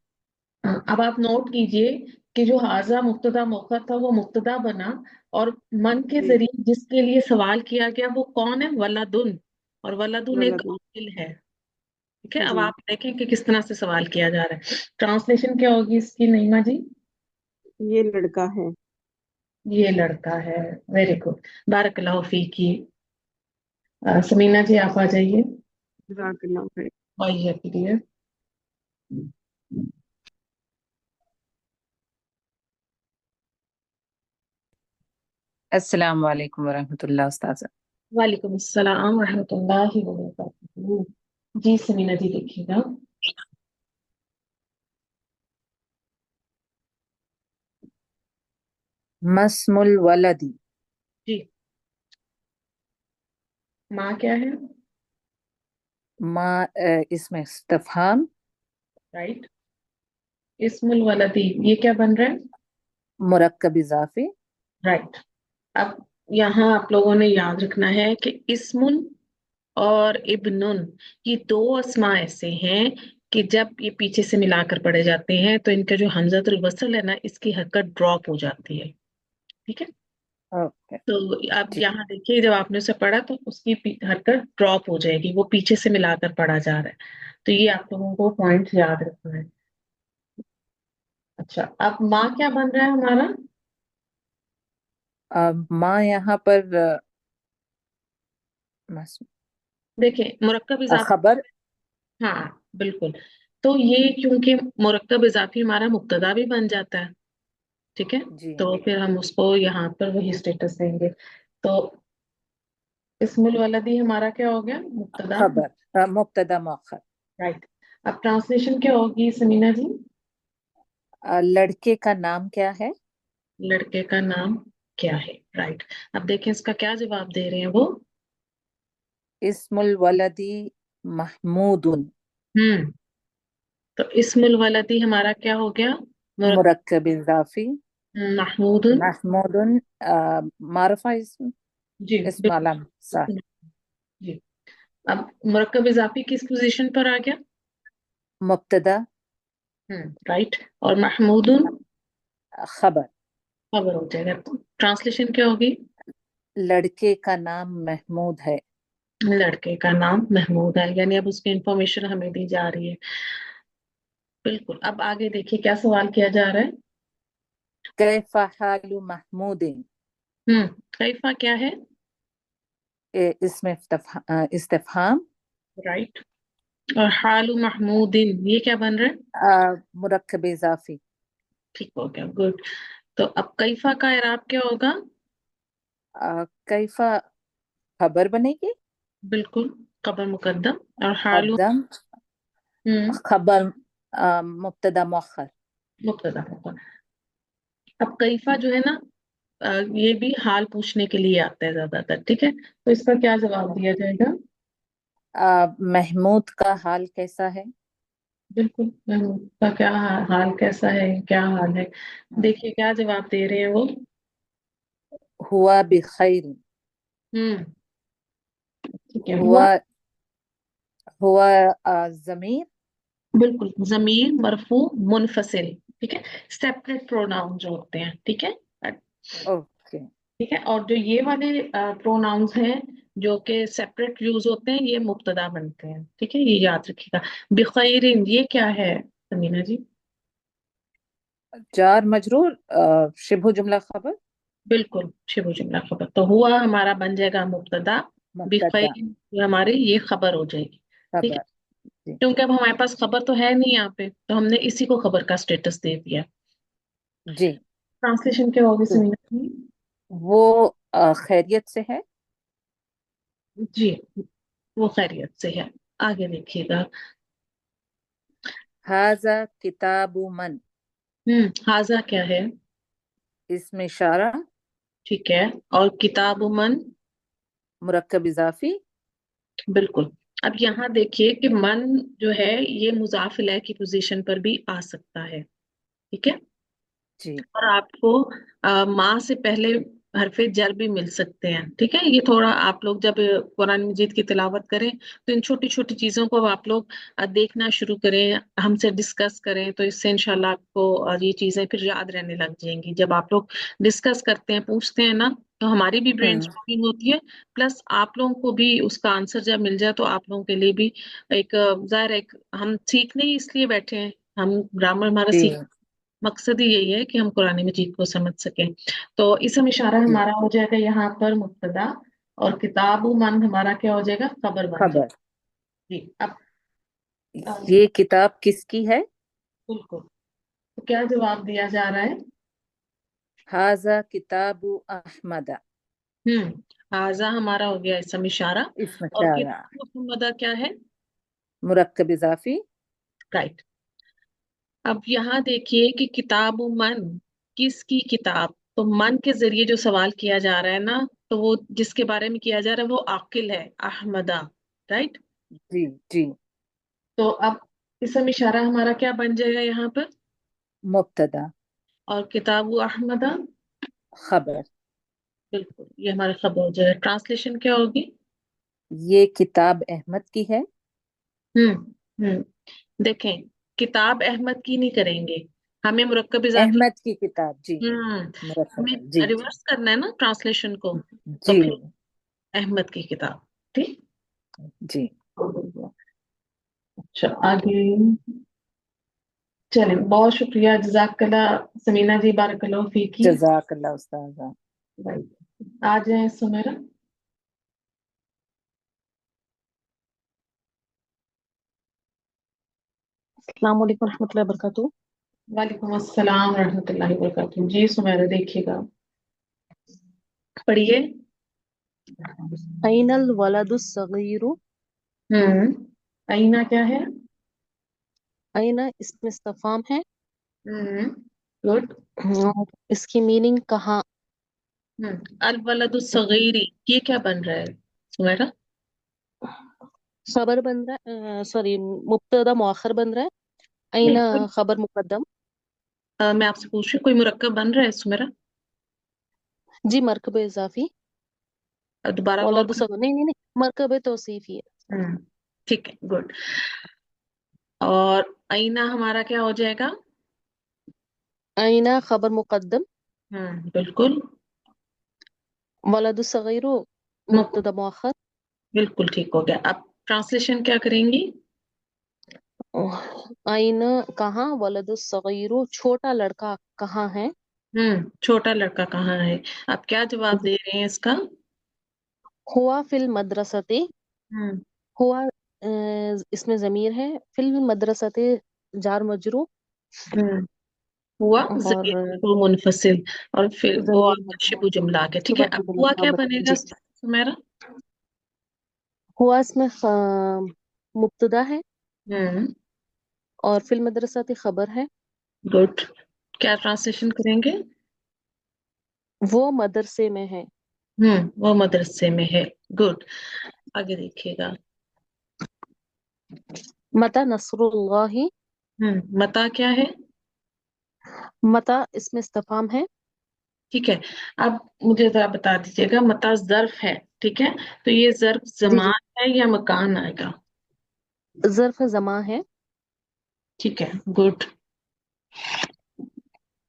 हाँ, अब आप नोट कीजिए कि जो हाजा मुब्तदा मौखर था वो मुब्तदा बना, और मन के जी जरिए जिसके लिए सवाल किया गया वो कौन है, वलादुन। और वलादुन एक वलदुन। आकिल है, ठीक है। अब जी, आप देखें कि किस तरह से सवाल किया जा रहा है। ट्रांसलेशन क्या होगी इसकी, नईमा जी। ये लड़का है। ये लड़का है। Very good. बारकल्लाहु फीकी। समीना जी आप आ जाइए। जज़ाकल्लाह खैर। आइए प्रिय। अस्सलाम वालेकुम वरहमतुल्लाह उस्ताद। वालेकुम अस्सलाम रहमतुल्लाहि व बरकातहू। जी समीना जी देखिएगा। मस्मुल वलदी। जी। माँ क्या है। माँ इसमें इस्तफहाम। राइट। इस्मुल वलदी, ये क्या बन रहा है। मुरक्कब इजाफी। राइट। अब यहाँ आप लोगों ने याद रखना है कि इस्मुन और इब्नुन, ये दो अस्मा ऐसे हैं कि जब ये पीछे से मिलाकर पढ़े जाते हैं तो इनका जो हमजतुल वसल है ना, इसकी हरकत ड्रॉप हो जाती है, ठीक है। ओके। तो अब ठीक। यहाँ देखिए, जब आपने उसे पढ़ा तो उसकी हरकत ड्रॉप हो जाएगी, वो पीछे से मिलाकर पढ़ा जा रहा है। तो ये आप लोगों को पॉइंट याद रखना है। अच्छा, अब माँ क्या बन रहा है हमारा। माँ यहाँ पर मस- देखिए मुरक्कब इजाफी। खबर। हाँ बिल्कुल। तो ये क्योंकि मुरक्कब इजाफी हमारा मुब्तदा भी बन जाता है, ठीक है। जी। तो फिर हम उसको यहाँ पर वही स्टेटस देंगे। तो इस्मुल वलदी हमारा क्या हो गया, मुब्तदा। खबर मुब्तदा मुअख्खर। राइट। अब ट्रांसलेशन क्या होगी समीना जी। लड़के का नाम क्या है? लड़के का नाम क्या है। राइट। अब देखें इसका क्या जवाब दे रहे हैं वो। इस्मुल वलदी महमूदुन। हम्म। तो इस्मुल वलदी हमारा क्या हो गया, मुरक्कब इजाफी। महमूदुन। महमूदुन मारफा इसम। जी इसम बिल्कुल। अलम सा। जी। अब मुरक्कब इजाफी किस पोजीशन पर आ गया। मुब्तदा राइट। और महमूदुन खबर। खबर हो जाएगा। तो ट्रांसलेशन क्या होगी। लड़के का नाम महमूद है। लड़के का नाम महमूद है, यानी अब उसकी इंफॉर्मेशन हमें दी जा रही है। बिल्कुल। अब आगे देखिए क्या सवाल किया जा रहा है। कैफा हालु महमूदिन। कैफा क्या है। इसमें इस्तिफहाम। राइट। और हालु महमूदिन ये क्या बन रहा है। मुरक्कब इजाफी। ठीक हो गया, गुड। तो अब कैफा का इराब क्या होगा। कैफा खबर बनेगी। बिल्कुल। खबर मुकद्दम। और हालु। मुकद्दम हम्म। खबर मुब्तदा मुअख्खर। मुबतदा होगा। अब कैफा जो है ना, ये भी हाल पूछने के लिए आता है ज्यादातर, ठीक है। तो इसका क्या जवाब दिया जाएगा। महमूद का हाल कैसा है? बिल्कुल का क्या हाल कैसा है, क्या हाल है? देखिए क्या जवाब दे रहे हैं वो। हुआ बिखैर। हम्म। ठीक है, हुआ। हुआ हुआ जमीर। बिल्कुल, जमीर मरफू मुनफसिल। ठीक है, सेपरेट प्रोनाउन जो होते हैं, ठीक है। ओके। ठीक है, और जो ये वाले प्रोनाउंस हैं जो कि सेपरेट यूज होते हैं, ये मुब्तदा बनते हैं। ठीक है, ये याद रखिएगा। बिखैरिन ये क्या है समीना जी? जार मजरूर, शिबह जुमला खबर। बिल्कुल, शिबु जुमला खबर। तो हुआ हमारा बन जाएगा मुब्तदा, मुब्तदा बिखैरिन हमारी ये खबर हो जाएगी। ठीक है, खबर। जी। क्योंकि अब हमारे पास खबर तो है नहीं यहाँ पे, तो हमने इसी को खबर का स्टेटस दे दिया। जी। ट्रांसलेशन क्या होगी तो समीना जी? वो खैरियत से है। जी, वो खैरियत से है। आगे देखिएगा। हाजा किताबु मन। हाजा क्या है? इसमें इशारा। ठीक है, और किताब मन? मुरक्कब इजाफी। बिल्कुल। अब यहाँ देखिए कि मन जो है ये मुजाफ इलैह की पोजीशन पर भी आ सकता है। ठीक है, जी। और आपको माँ से पहले हरफे जर भी मिल सकते हैं। ठीक है, ये थोड़ा आप लोग जब कुरान मजीद की तिलावत करें तो इन छोटी छोटी चीजों को आप लोग देखना शुरू करें, हमसे डिस्कस करें, तो इससे इंशाल्लाह आपको ये चीजें फिर याद रहने लग जाएंगी। जब आप लोग डिस्कस करते हैं, पूछते हैं ना, तो हमारी भी ब्रेन हम्म। स्टॉर्मिंग होती है। प्लस आप लोगों को भी उसका आंसर जब मिल जाए तो आप लोगों के लिए भी एक जाहिर है, एक हम सीखने ही इसलिए बैठे हैं। हम ग्रामर हमारा जी। मकसद ही यही है कि हम कुरान मजीद को समझ सकें। तो इसम इशारा जी। हमारा हो जाएगा यहाँ पर मुब्तदा, और किताब मन हमारा क्या हो जाएगा? खबर बन खबर। जाएगा। जी, अब ये किताब किसकी है? बिल्कुल। तो क्या जवाब दिया जा रहा है? हाजा किताबु अहमदा। हाजा हमारा हो गया इसम इशारा, इसमें और इशारा। किताब मुहम्मदा क्या है? मुरक्कब इजाफी। राइट। अब यहाँ देखिए कि किताब मन, किसकी किताब? तो मन के जरिए जो सवाल किया जा रहा है ना, तो वो जिसके बारे में किया जा रहा है वो आकिल है, अहमदा। राइट। जी। जी। तो अब इसम इशारा हमारा क्या बन जाएगा यहाँ पर? मुब्तदा। और किताबु अहमदा। खबर। बिल्कुल, ये हमारा खबर हो जाएगा। ट्रांसलेशन क्या होगी? ये किताब अहमद की है। देखें, किताब अहमद की नहीं करेंगे, हमें मुरक्कब इजाफी। अहमद की किताब जी। हमें मुरक्कब जी जी। रिवर्स करना है ना ट्रांसलेशन को। तो जी। फिर अहमद की किताब। ठीक। जी। अच्छा, आगे चलें। बहुत शुक्रिया, जजाकल्ला समीना जी, बारकल्लाहु फीकी। जजाकल्ला उस्ताद। राइट, आ जाए सुमेरा। अस्सलाम वालेकुम रहमतुल्लाहि व बरकातुहू। वालेकुम अस्सलाम रहमतुल्लाहि व बरकातुहू। जी सुमेरा, देखिएगा, पढ़िए। ऐनल वलदुस सगीरु। आईना क्या है? ऐना इसमें इस्तिफाम है। गुड। और इसकी मीनिंग कहाँ। अल वलदु सगीरी, ये क्या बन रहा है सुमेरा? खबर बन रहा है, सॉरी, मुब्तदा मुअख्खर बन रहा है। नहीं, ऐना खबर मुकद्दम। मैं आपसे पूछ रही हूँ, कोई मुरक्कब बन रहा है सुमेरा? जी, मरकब इजाफी। दोबारा गौर वलदु कर। सगीर, नहीं नहीं नहीं, मरकब तौसीफी है। हम्म, ठीक है, गुड। और आईना हमारा क्या हो जाएगा? ऐना खबर मुकद्दम। बिल्कुल। वलदु सगीरु मुक- मुब्तदा मुअख्खर। बिल्कुल ठीक हो गया। अब ट्रांसलेशन क्या करेंगी? ऐना कहाँ, वलदु सगीरु छोटा लड़का कहाँ है। छोटा लड़का कहाँ है? आप क्या जवाब दे रहे हैं इसका? हुआ फिल मदरसते। हम्म हुआ इसमें जमीर है। फिल मदरसते जार मजरू। हम्म हुआ और जमीर को मुनफसिल, और फिर वो जमीर आपका मरफू शिबु जुमला आ गया। ठीक है, सुबह अब की हुआ क्या मुताबिक। बनेगा जी। सुमेरा? हुआ इसमें मुब्तदा है। हम्म और फिल मदरसते खबर है। गुड। क्या ट्रांसलेशन करेंगे? वो मदरसे में है। वो मदरसे में है। गुड। आगे देखिएगा। मता नसरुल्लाहि, मता क्या है? मता इसमें इस्तिफाम है। ठीक है। अब मुझे जरा बता दीजिएगा, मता ज़र्फ है, ठीक है, तो ये ज़र्फ जी जी, ज़मान है या मकान आएगा? ज़र्फ ज़मा है। ठीक है, गुड।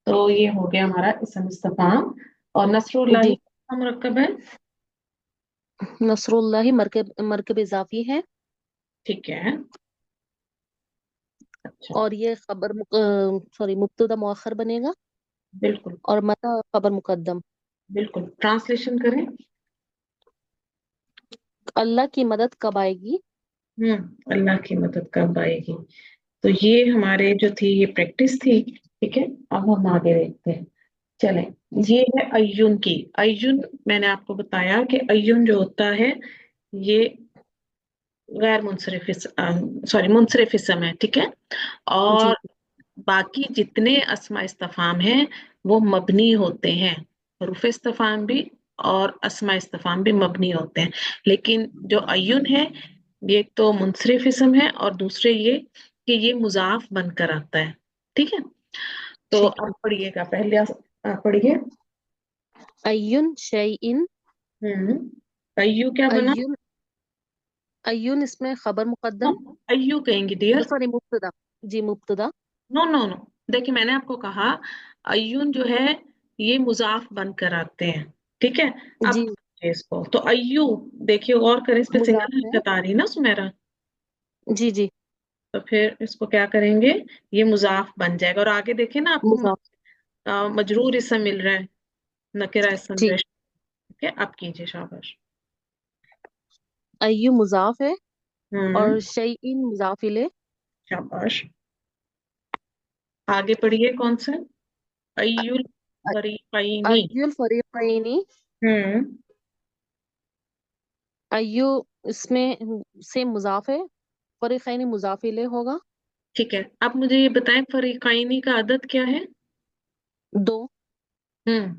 तो ये हो गया हमारा इसम इस्तिफाम। और नसरुल्लाही जी, का मुरक्कब है। नसरुल्लाहि मरकब मरकब इजाफी है। ठीक है। अच्छा। और ये सॉरी मुब्तदा मुअख्खर बनेगा। बिल्कुल। और मता खबर मुकद्दम। बिल्कुल, ट्रांसलेशन करें। अल्लाह की मदद कब आएगी? अल्लाह की मदद कब आएगी। तो ये हमारे जो थी ये प्रैक्टिस थी, ठीक है। अब हम आगे देखते हैं। चलें, जी ये है अय्युन की। अय्युन, मैंने आपको बताया कि अय्युन जो होता है ये गैर मुनसरिफ, सॉरी मुनसरिफ इसम है, ठीक है। जी और बाकी जितने अस्मा इस्तफाम हैं वो मबनी होते हैं, हरूफ इस्तफाम भी और अस्मा इस्तफाम भी मबनी होते हैं। लेकिन जो अय्युन है ये एक तो मुनसरिफ इसम है और दूसरे ये कि ये मुजाफ बनकर आता है, ठीक है। तो ठीक है। अब पढ़िएगा, पहले आप पढ़िए। अय्युन शैइन। हम्म अय्यू क्या बना? अय्युन, अय्युन इसमें खबर मुकद्दम। अय्यू कहेंगे डियर। सॉरी मुब्तदा। जी मुब्तदा। नो नो नो, देखिए मैंने आपको कहा अय्यून जो है ये मुजाफ बनकर आते हैं, ठीक है। अब जी समझिए इसको, तो अय्यू, देखिए गौर करें, इस पे मुजाफ सिंगल है। हरकत आ रही ना सुमेरा। जी जी, तो फिर इसको क्या करेंगे, ये मुजाफ बन जाएगा। और आगे देखिए ना आपको मुजाफ। मजरूर इसम मिल रहा है, नकिरा इसम ठीक। पेश, ठीक है। अब कीजिए, शाबाश। अय्यु मुजाफ है हम्म और शैइन मुजाफ इले। शाबाश। आगे पढ़िए, कौन से? अय्युल फरीकैनी। अय्युल फरीकैनी। हम्म अय्यु इसमें से मुजाफ है, फरीकैनी मुजाफ इले होगा। ठीक है। अब मुझे ये बताएं, फरीकैनी का अदद क्या है? दो।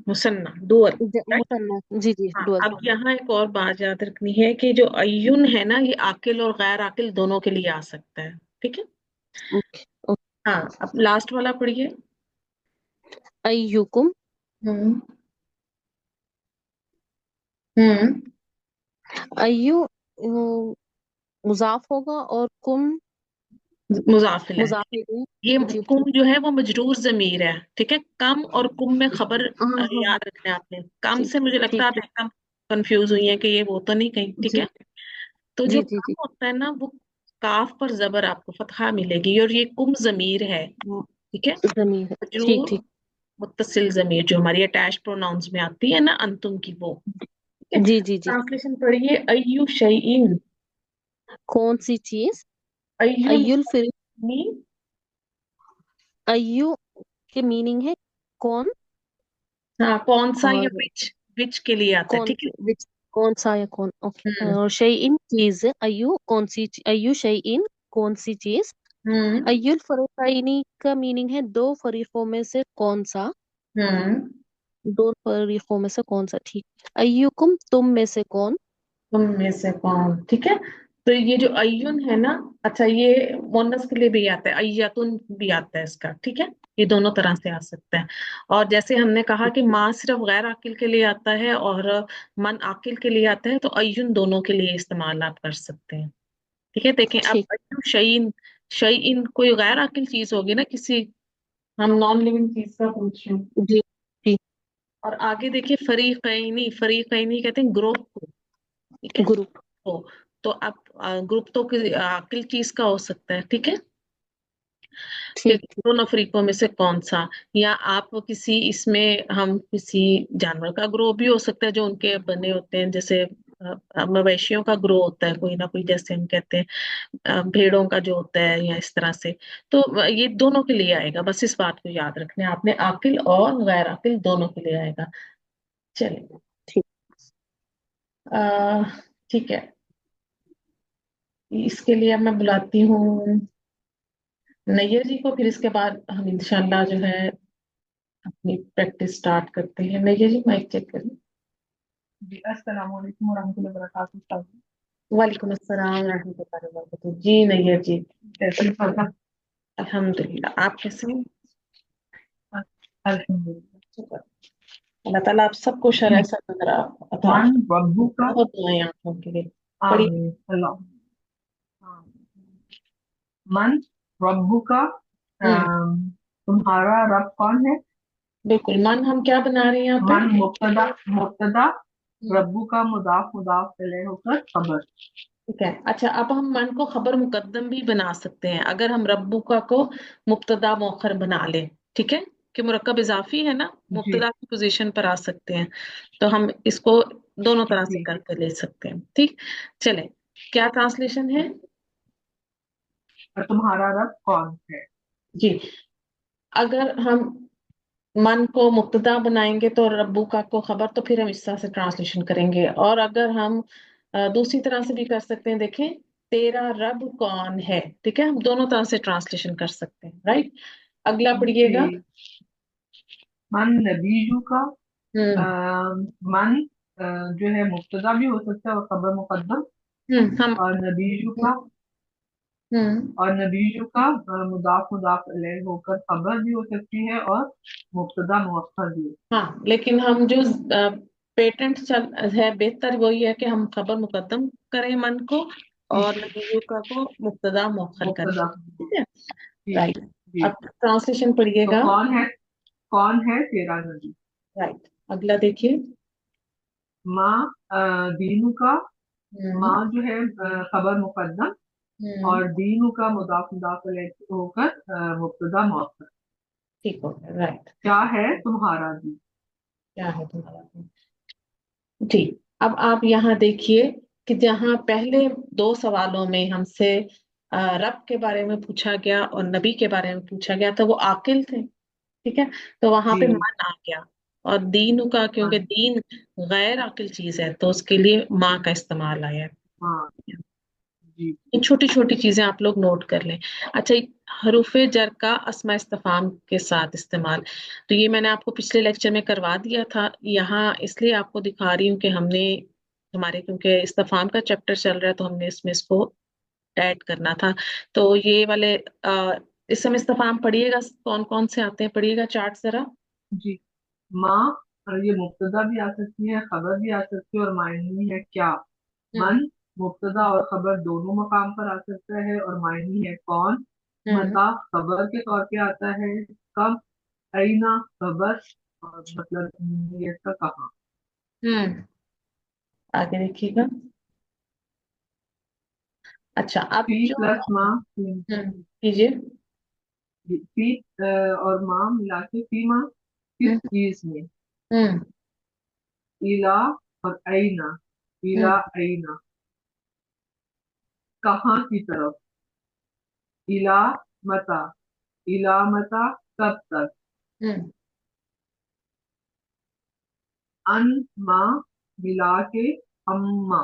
Muthanna, dual, right. मुसन्ना। जी जी, हाँ, डुअल। अब यहाँ एक और बात याद रखनी है कि जो अय्युन है ना ये आकिल और गैर आकिल दोनों के लिए आ सकता है, ठीक है। Okay okay. हाँ, अब लास्ट वाला पढ़िए। अय्युकुम। हम्म हम्म अय्यु मुजाफ होगा और कुम मुजाफिल है। मुजाफ इले। ये जी कुम ठीक। जो है वो मजरूर जमीर है, ठीक है। कम और कुम में खबर हाँ हाँ हाँ, याद रखना है आपने। कम ठीक से मुझे लगता ठीक है आप ठीक। एकदम कंफ्यूज हुई है कि ये वो तो नहीं कहीं, ठीक जी है। तो जो जी जी कम जी। होता है ना वो काफ पर जबर आपको फतहा मिलेगी, और ये कुम जमीर है, ठीक है। जमीन है। ठीक मजरूर ठीक। मुत्तसिल जमीर जो हमारी अटैच प्रोनाउंस में आती है ना, अंतुम की, वो, ठीक है। जी जी जी। ट्रांसलेशन पढ़िए। अय्यु शैइन। कौन सी चीज? अय्युल अय्युल फिर, नी। अय्यु के मीनिंग है कौन। हाँ, कौन सा या और विच के लिए आता है, कौन, ठीक है। विच, कौन सा या कौन। ओके। हम्म और शैइन चीज, अय्यु कौन सी अय्यु शैइन कौन सी चीज। हम्म अय्युल फरीकैनी का मीनिंग है दो फरीकों में से कौन सा। हम्म दो फरीकों में से कौन सा, ठीक। अय्युकुम तुम में से कौन। तुम में से कौन, ठीक है। तो ये जो अय्युन है ना, अच्छा ये मोनस के लिए भी आता है, अय्यतुन भी आता है इसका, ठीक है। ये दोनों तरह से आ सकता है। और जैसे हमने कहा कि माँ सिर्फ गैर आकिल के लिए आता है और मन आकिल के लिए आता है, तो अय्युन दोनों के लिए इस्तेमाल आप कर सकते हैं, ठीक है। देखें अब ठीक। अय्युन शयीन, शयीन कोई गैर आकिल चीज होगी ना, किसी, हम नॉन लिविंग चीज का पूछ रहे हैं। जी जी। और आगे देखिए, फरीकैनी, फरीकैनी कहते हैं ग्रुप को, ठीक है। ग्रुप। तो अब ग्रुप तो आकिल चीज का हो सकता है, ठीक है। कि ठीक ठीक। दोनों अफ्रीकों में से कौन सा, या आप किसी इसमें, हम किसी जानवर का ग्रोह भी हो सकता है जो उनके बने होते हैं, जैसे मवेशियों का ग्रोह होता है कोई ना कोई, जैसे हम कहते हैं भेड़ों का जो होता है, या इस तरह से। तो ये दोनों के लिए आएगा, बस इस बात को याद रखना है आपने, आकिल और गैर आकिल दोनों के लिए आएगा। चलिए, ठीक। अह, ठीक है। इसके लिए अब मैं बुलाती हूँ नैयर जी को, फिर इसके बाद हम इंशाल्लाह जो है अपनी प्रैक्टिस स्टार्ट करते हैं। नैयर जी, माइक चेक करें। जी अस्सलाम वालेकुम वरहमतुल्लाहि वबरकातुहू उस्ताद। वालेकुम अस्सलाम रहमतुल्लाहि व बरकातहू। जी नैयर जी, कैसे पता। अल्हम्दुलिल्लाह। आप कैसे हैं? अल्हम्दुलिल्लाह। शुक्र। अल्लाह ताला आप सबको शरह से अता मन रब्बू का। बहुत दुआएं आप लोगों के लिए। पढ़िए। आमीन अल्लाह। मन रब्बू का। हम्म, तुम्हारा रब कौन है। बिल्कुल। मन हम क्या बना रहे हैं यहाँ पे? मन मुब्तदा मुब्तदा हम्म, रब्बू का मुदाफ मुदाफ इलैह होकर खबर। ठीक है। अच्छा, अब हम मन को खबर मुकद्दम भी बना सकते हैं अगर हम रब्बुका को मुब्तदा मौखर बना लें। ठीक है, कि मुरक्कब इजाफी है ना, जी मुब्तदा की पोजीशन पर आ सकते हैं, तो हम इसको दोनों तरह से जी। करके ले सकते हैं। ठीक, चलें। क्या ट्रांसलेशन है? और तुम्हारा रब कौन है। जी, अगर हम मन को मुब्तदा बनाएंगे तो रब्बुका को खबर, तो फिर हम इस तरह से ट्रांसलेशन करेंगे। और अगर हम दूसरी तरह से भी कर सकते हैं, देखें, तेरा रब कौन है। ठीक है, हम दोनों तरह से ट्रांसलेशन कर सकते हैं। राइट, अगला पढ़िएगा। जी। मन नबीजू का। हम्म मन जो है मुब्तदा भी हो सकता है और खबर मुकद्दम। हम और नबीजू का। हम्म और नबीजू का मुदाफ मुदाफ इलैह होकर खबर भी हो सकती है और मुब्तदा मुअख्खर भी। हाँ, लेकिन हम जो पेटेंट चल है, बेहतर वही है कि हम खबर मुकद्दम करें मन को, और नबीयुका को मुब्तदा मुअख्खर करें। मुब्तदा। ठीक है, जी राइट। जी। अब ट्रांसलेशन तो पढ़िएगा। कौन है तेरा नबी। राइट, अगला देखिए। माँ दीनू का। हम्म माँ जो है खबर मुकद्दम हम्म और दीनू का मुदाफ मुदाफ इलैह होकर मुब्तदा मुअख्खर। ठीक हो गया। राइट, क्या है तुम्हारा दीन। क्या है तुम्हारा? ठीक, अब आप यहाँ देखिए कि जहाँ पहले दो सवालों में हमसे रब के बारे में पूछा गया और नबी के बारे में पूछा गया था, वो आकिल थे। ठीक है, तो वहां पे जी। मन आ गया। और दीन का, क्योंकि हाँ दीन गैर अकिल चीज है, तो उसके लिए माँ का इस्तेमाल आया है। हाँ। जी ये छोटी छोटी चीजें आप लोग नोट कर लें। अच्छा, हरूफे जर का अस्मा इस्तिफाम के साथ इस्तेमाल, तो ये मैंने आपको पिछले लेक्चर में करवा दिया था। यहाँ इसलिए आपको दिखा रही हूँ कि हमने हमारे, क्योंकि इस्तिफाम का चैप्टर चल रहा है, तो हमने इसमें इसको ऐड करना था। तो ये वाले इस समय इस्तिफाम पढ़िएगा, कौन कौन से आते हैं, पढ़िएगा चार्ट जरा। जी। माँ ये मुब्तदा भी आ सकती है खबर भी आ सकती है और मायने है क्या। हम्म मन मुब्तदा और खबर दोनों मकाम पर आ सकता है और मायने है कौन। हम्म मता खबर के तौर पे आता है। कब। अइना खबर और मतलब नियत का कहाँ। हम्म आगे देखिएगा। अच्छा, अब फी जो प्लस माँ। कीजिए। फी और माँ मिला के फी माँ किस हम्म चीज में। हम्म इला और अइना। हम्म इला अइना कहाँ की तरफ। इला मता। इला मता कब तक। हम्म अन माँ मिला के अम्मा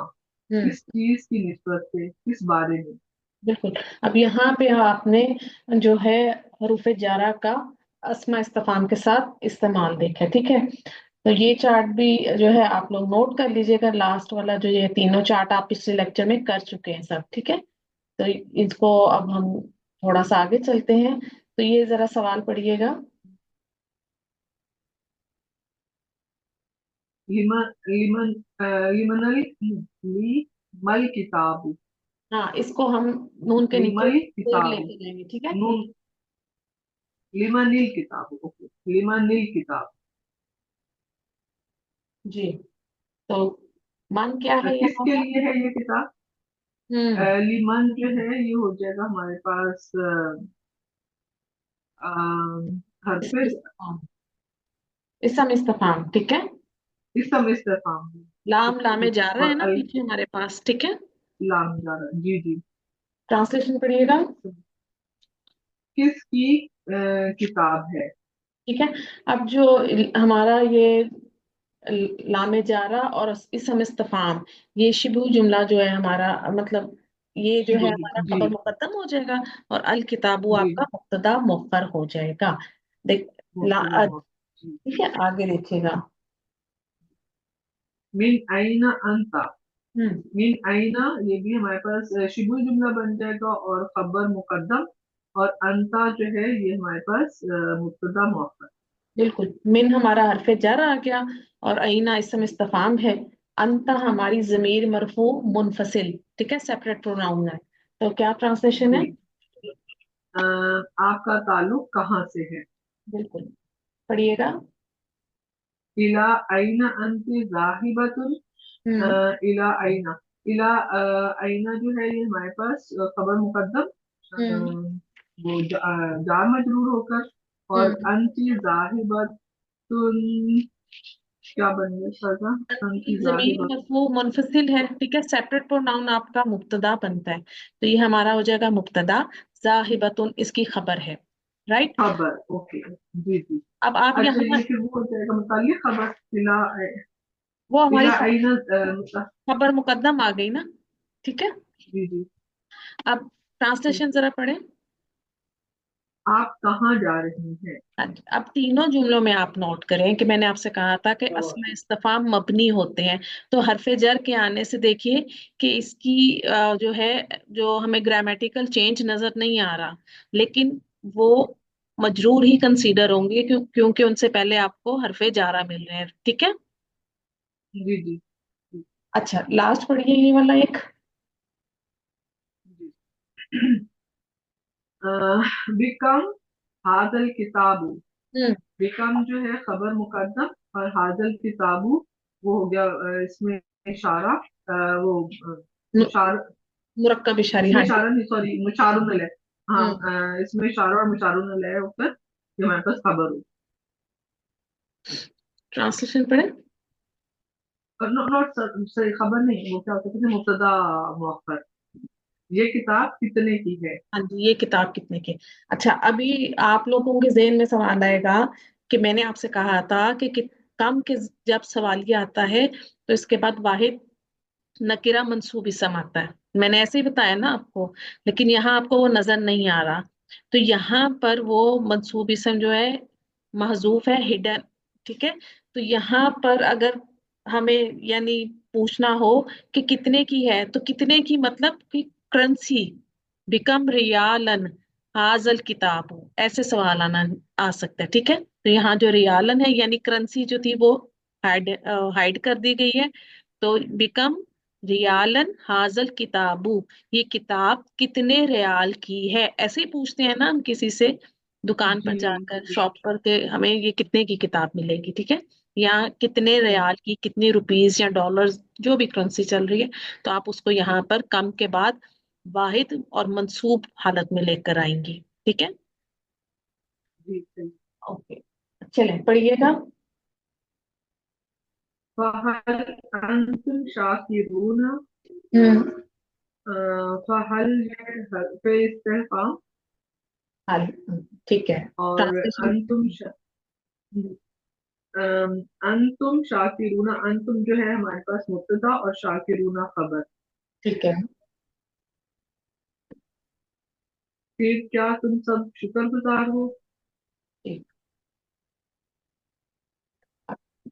हम्म किस चीज की निस्बत से किस बारे में। बिल्कुल। अब यहाँ पे आपने जो है हरूफ जारा का अस्मा इस्तिफाम के साथ इस्तेमाल देखा है। ठीक है, तो ये चार्ट भी जो है आप लोग नोट कर लीजिएगा। लास्ट वाला जो ये तीनों चार्ट आप पिछले लेक्चर में कर चुके हैं सब। ठीक है, तो इसको अब हम थोड़ा सा आगे चलते हैं। तो ये जरा सवाल पढ़िएगा। लिमन लिमन लिमनल लिमल किताब। हाँ, इसको हम नून के नीचे लिमल जोड़ किताब। लेके जाएंगे। ठीक है, नून लिमनिल किताब। ओके लिमनिल किताब। जी। तो मन क्या है यहाँ किसके पर? लिए है ये किताब। हम्म लिमन जो है ये हो जाएगा हमारे पास इसमें हरफिज। इस्तिफाम, इसम इस्तिफाम। ठीक है, इस समय इस्तेफाम। लाम लामे जा रहे और हैं ना अल पीछे हमारे पास। ठीक है, लाम जा रहा जी जी। ट्रांसलेशन पढ़िएगा। किसकी किताब है। ठीक है, अब जो हमारा ये लामे जारा और इसम इस्तिफाम, ये शिबू जुमला जो है हमारा, मतलब ये जो है हमारा जी खबर मुकद्दम हो जाएगा, और अल किताबु जी। आपका मुब्तदा मुअख्खर हो जाएगा। देख मुब्तदा जी। ठीक है, आगे देखिएगा। मिन आइना अंता मिन आईना, ये भी हमारे पास शिबुल जुमला बन जाएगा और खबर मुकद्दम, और अंता जो है ये हमारे पास मुब्तदा मुअख्खर। बिल्कुल, मिन हमारा हरफ जर आ गया और अईना इसम इस्तफाम है। अंता हमारी जमीर मरफू मुनफसिल, ठीक है, सेपरेट प्रोनाउन है। तो क्या ट्रांसलेशन है? जी, आपका ताल्लुक कहाँ से है? बिल्कुल, पढ़िएगा। इला आईना अंति जाहिबतुन, हम्म इला आईना, इला आईना जो है ये हमारे पास खबर मुकद्दम, हम्म वो जार मजरूर होकर, और हम्म अंति जाहिबतुन क्या बन गया सजा, अंति जमीर जाहिबत मरफू मुनफसिल है, ठीक है, सेपरेट प्रोनाउन आपका मुब्तदा बनता है, तो ये हमारा हो जाएगा मुब्तदा। जाहिबतुन इसकी खबर है, राइट। खबर, ओके, जी जी। अब आप अच्छा, यहाँ, ये फिर वो हो जाएगा मुताल्लिक खबर, इला वो हमारी इला आईना खबर मुकद्दम आ गई ना, ठीक है। जी जी। अब ट्रांसलेशन जरा पढ़ें। आप कहाँ जा रही हैं? अब तीनों जुमलों में आप नोट करें कि मैंने आपसे कहा था कि अस्मा इस्तफाम मबनी होते हैं, तो हरफ जर के आने से देखिए कि इसकी जो है, जो हमें ग्रामेटिकल चेंज नजर नहीं आ रहा, लेकिन वो मजरूर ही कंसीडर होंगे क्योंकि उनसे पहले आपको हरफे जारा मिल रहे हैं, ठीक है। जी जी जी अच्छा, लास्ट पढ़िए ये वाला एक। जी। बिकम हाजल किताबु, हम्म बिकम जो है खबर मुकद्दम, और हाजल किताबु वो हो गया इसमें इशारा, वो मु- मुशार, मुरक्कब इशारी, इसमें हाँ जी। इशारा नहीं, सॉरी, मुशारुन है। हाँ, हम्म इसमें इशारा और मुशारुन है होकर ये हमारे पास खबर हो। ट्रांसलेशन पढ़े। नॉट सॉरी, खबर नहीं, वो क्या होता है, मुब्तदा मुअख्खर, ये किताब कितने की है? हाँ जी, ये किताब कितने की। अच्छा, अभी आप लोगों के जहन में सवाल आएगा कि मैंने आपसे कहा था कि कम के जब सवालिया आता है तो इसके बाद वाहिद नकिरा मंसूब इसम आता है, मैंने ऐसे ही बताया ना आपको, लेकिन यहाँ आपको वो नजर नहीं आ रहा। तो यहाँ पर वो मंसूब इसम जो है महजूफ है, हिडन, ठीक है। तो यहाँ पर अगर हमें यानी पूछना हो कि कितने की है, तो कितने की मतलब कि करेंसी, बिकम रियालन हाजल किताब, ऐसे सवाल आ सकता है, ठीक है। तो यहाँ जो रियालन है यानी करेंसी जो थी वो हाइड हाइड कर दी गई है, तो बिकम रियालन हाजल किताबू, ये किताब कितने रियाल की है, ऐसे ही पूछते हैं ना हम किसी से दुकान जी पर जाकर, जी शॉप पर, के हमें ये कितने की किताब मिलेगी, ठीक है। यहाँ कितने रियाल की, कितने रुपीस या डॉलर्स, जो भी करेंसी चल रही है, तो आप उसको यहाँ पर कम के बाद वाहिद और मंसूब हालत में लेकर आएंगी, ठीक है। जी सही। ओके, चलें पढ़िएगा। फहल अंतुम शाकिरून, हम्म फहल पे इस्तेफाम, हाल, ठीक है। और ट्रांसलेशन। अंतुम शाकिरून, अंतुम जो है हमारे पास मुब्तदा और शाकिरून खबर। ठीक है, फिर क्या तुम सब शुक्रगुजार हो? ठीक।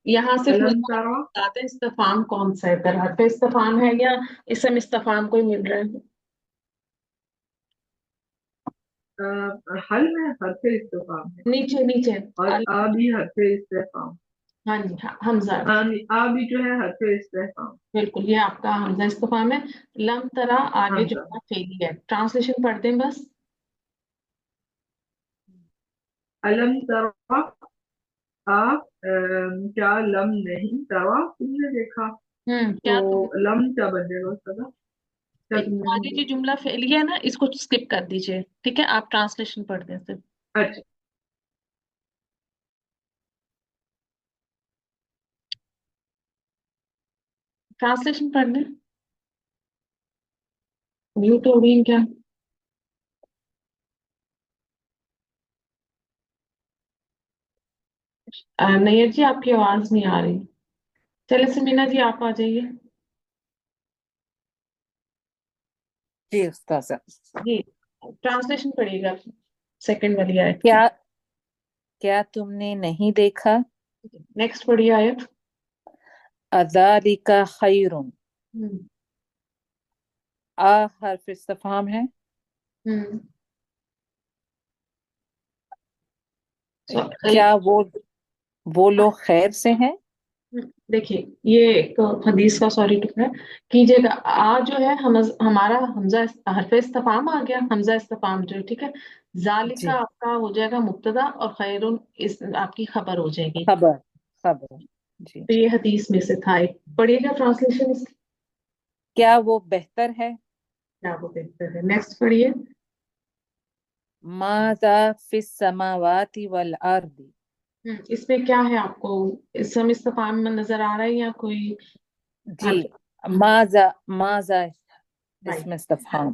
यहाँ सिर्फ मुझे अलम आप तरा, बता दें इस्तेफाम कौन सा है, इधर हरफ इस्तेफाम है या इसम इस्तेफाम कोई मिल रहा है? हल में हरफ इस्तेफाम है, नीचे नीचे। और अल, आ भी हरफ इस्तेफाम, हाँ जी, हाँ, हमजा। आ भी जो है हरफ इस्तेफाम, बिल्कुल, ये आपका हमजा इस्तेफाम है। लम तरा आगे हमजा। जुमला फेली है, ट्रांसलेशन पढ़ दें बस। अलम तरा, क्या लम नहीं तरा तुमने देखा? तो क्या तुम, लम क्या बन जाएगा उसका था? क्या तुमने नहीं आगे जो देखा? जुमला फेली है ना, इसको स्किप कर दीजिए, ठीक है, आप ट्रांसलेशन पढ़ दें सिर्फ। अच्छा, ट्रांसलेशन पढ़ दें। म्यूट हो गई हैं क्या? नैयर जी, आपकी आवाज नहीं आ रही। चले समीना जी, आप आ जाइए। जी उस्ताजा। जी, ट्रांसलेशन पढ़िएगा, सेकंड वाली आयत की। क्या क्या तुमने नहीं देखा? नेक्स्ट पढ़िए आयत। अज़ालिका खैरुन, हम्म حرف استفہام ہے. کیا وہ لوگ خیر سے ہیں؟ دیکھیے یہ ایک حدیث کا سوری ٹکڑا ہے. کیجیے گا آ جو ہے ہمارا حمزہ حرف استفہام آ گیا، حمزہ استفہام جو ہے، ٹھیک ہے. ذالک جی کا آپ کا ہو جائے گا مبتدا اور خیرون آپ کی خبر ہو جائے گی. خبر. جی. تو یہ حدیث میں سے تھا. ایک پڑھیے گا ٹرانسلیشن اس کی. کیا وہ بہتر ہے؟ کیا وہ بہتر ہے. نیکسٹ پڑھیے. ماذا فی السماوات والارض. اس میں کیا ہے آپ کو اسم استفہام میں نظر آ رہا ہے یا کوئی جی. ماذا رائٹ. اسم استفہام.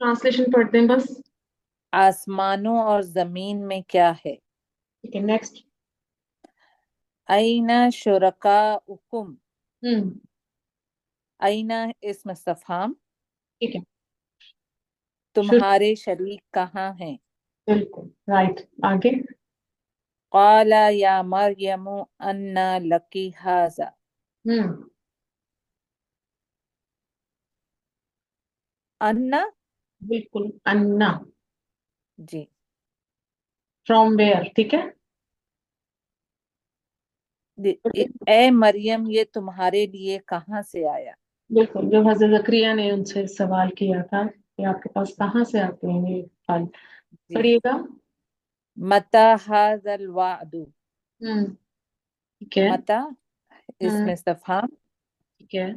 ٹرانسلیشن پڑھتے ہیں بس. آسمانوں اور زمین میں کیا ہے؟ ٹھیک ہے. نیکسٹ. اینا شرکاؤکم. ہوں اینا اسم استفہام. ٹھیک ہے. تمہارے شریک کہاں ہیں؟ بالکل رائٹ. آگے. قال یا مریم انا لکی ھذا. انا. بالکل. انا. جی. From where. ٹھیک ہے. اے مریم یہ تمہارے لیے کہاں سے آیا؟ بالکل. جو حضرت زکریا نے ان سے سوال کیا تھا کہ آپ کے پاس کہاں سے آتے ہیں یہ پھل. جی. پڑھیے گا. متی ھذا الوعد. ٹھیک ہے. متی اسم استفہام. ٹھیک ہے.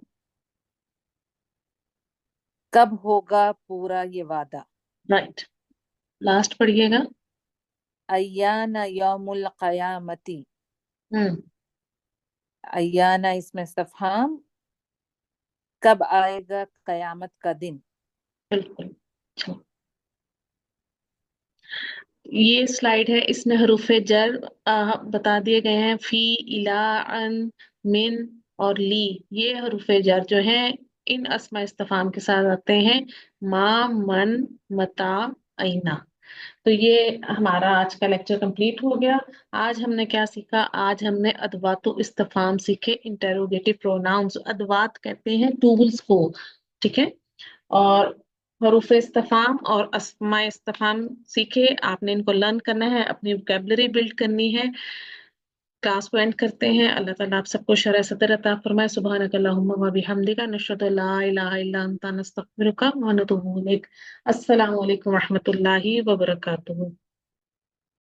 کب ہوگا پورا یہ وعدہ؟ رائٹ. لاسٹ پڑھیے گا. ایان یوم القیامتی. ہوں ایان اسم استفہام. کب آئے گا قیامت کا دن؟ بالکل. یہ سلائیڈ ہے، اس میں حروف جر بتا دیے گئے ہیں. فی، الا، ان، من اور لی. یہ حروف جر جو ہیں ان اسماء استفہام کے ساتھ آتے ہیں. ما، من، متا، اینا. تو یہ ہمارا آج کا لیکچر کمپلیٹ ہو گیا. آج ہم نے کیا سیکھا؟ آج ہم نے ادوات و استفہام سیکھے. انٹروگیٹو پروناؤنس ادوات کہتے ہیں ٹولز کو. ٹھیک ہے. اور حروف استفہام اور اسماء استفہام سیکھے. آپ نے ان کو لرن کرنا ہے، اپنی ووکیبلری بلڈ کرنی ہے. کلاس کو اینڈ کرتے ہیں. اللہ تعالیٰ آپ سب کو شرح صدر عطا فرمائے. سبحانک اللہم و بحمدک نشہد ان لا الہ الا انت نستغفرک و نتوب الیک. السلام علیکم و رحمۃ اللہ وبرکاتہ.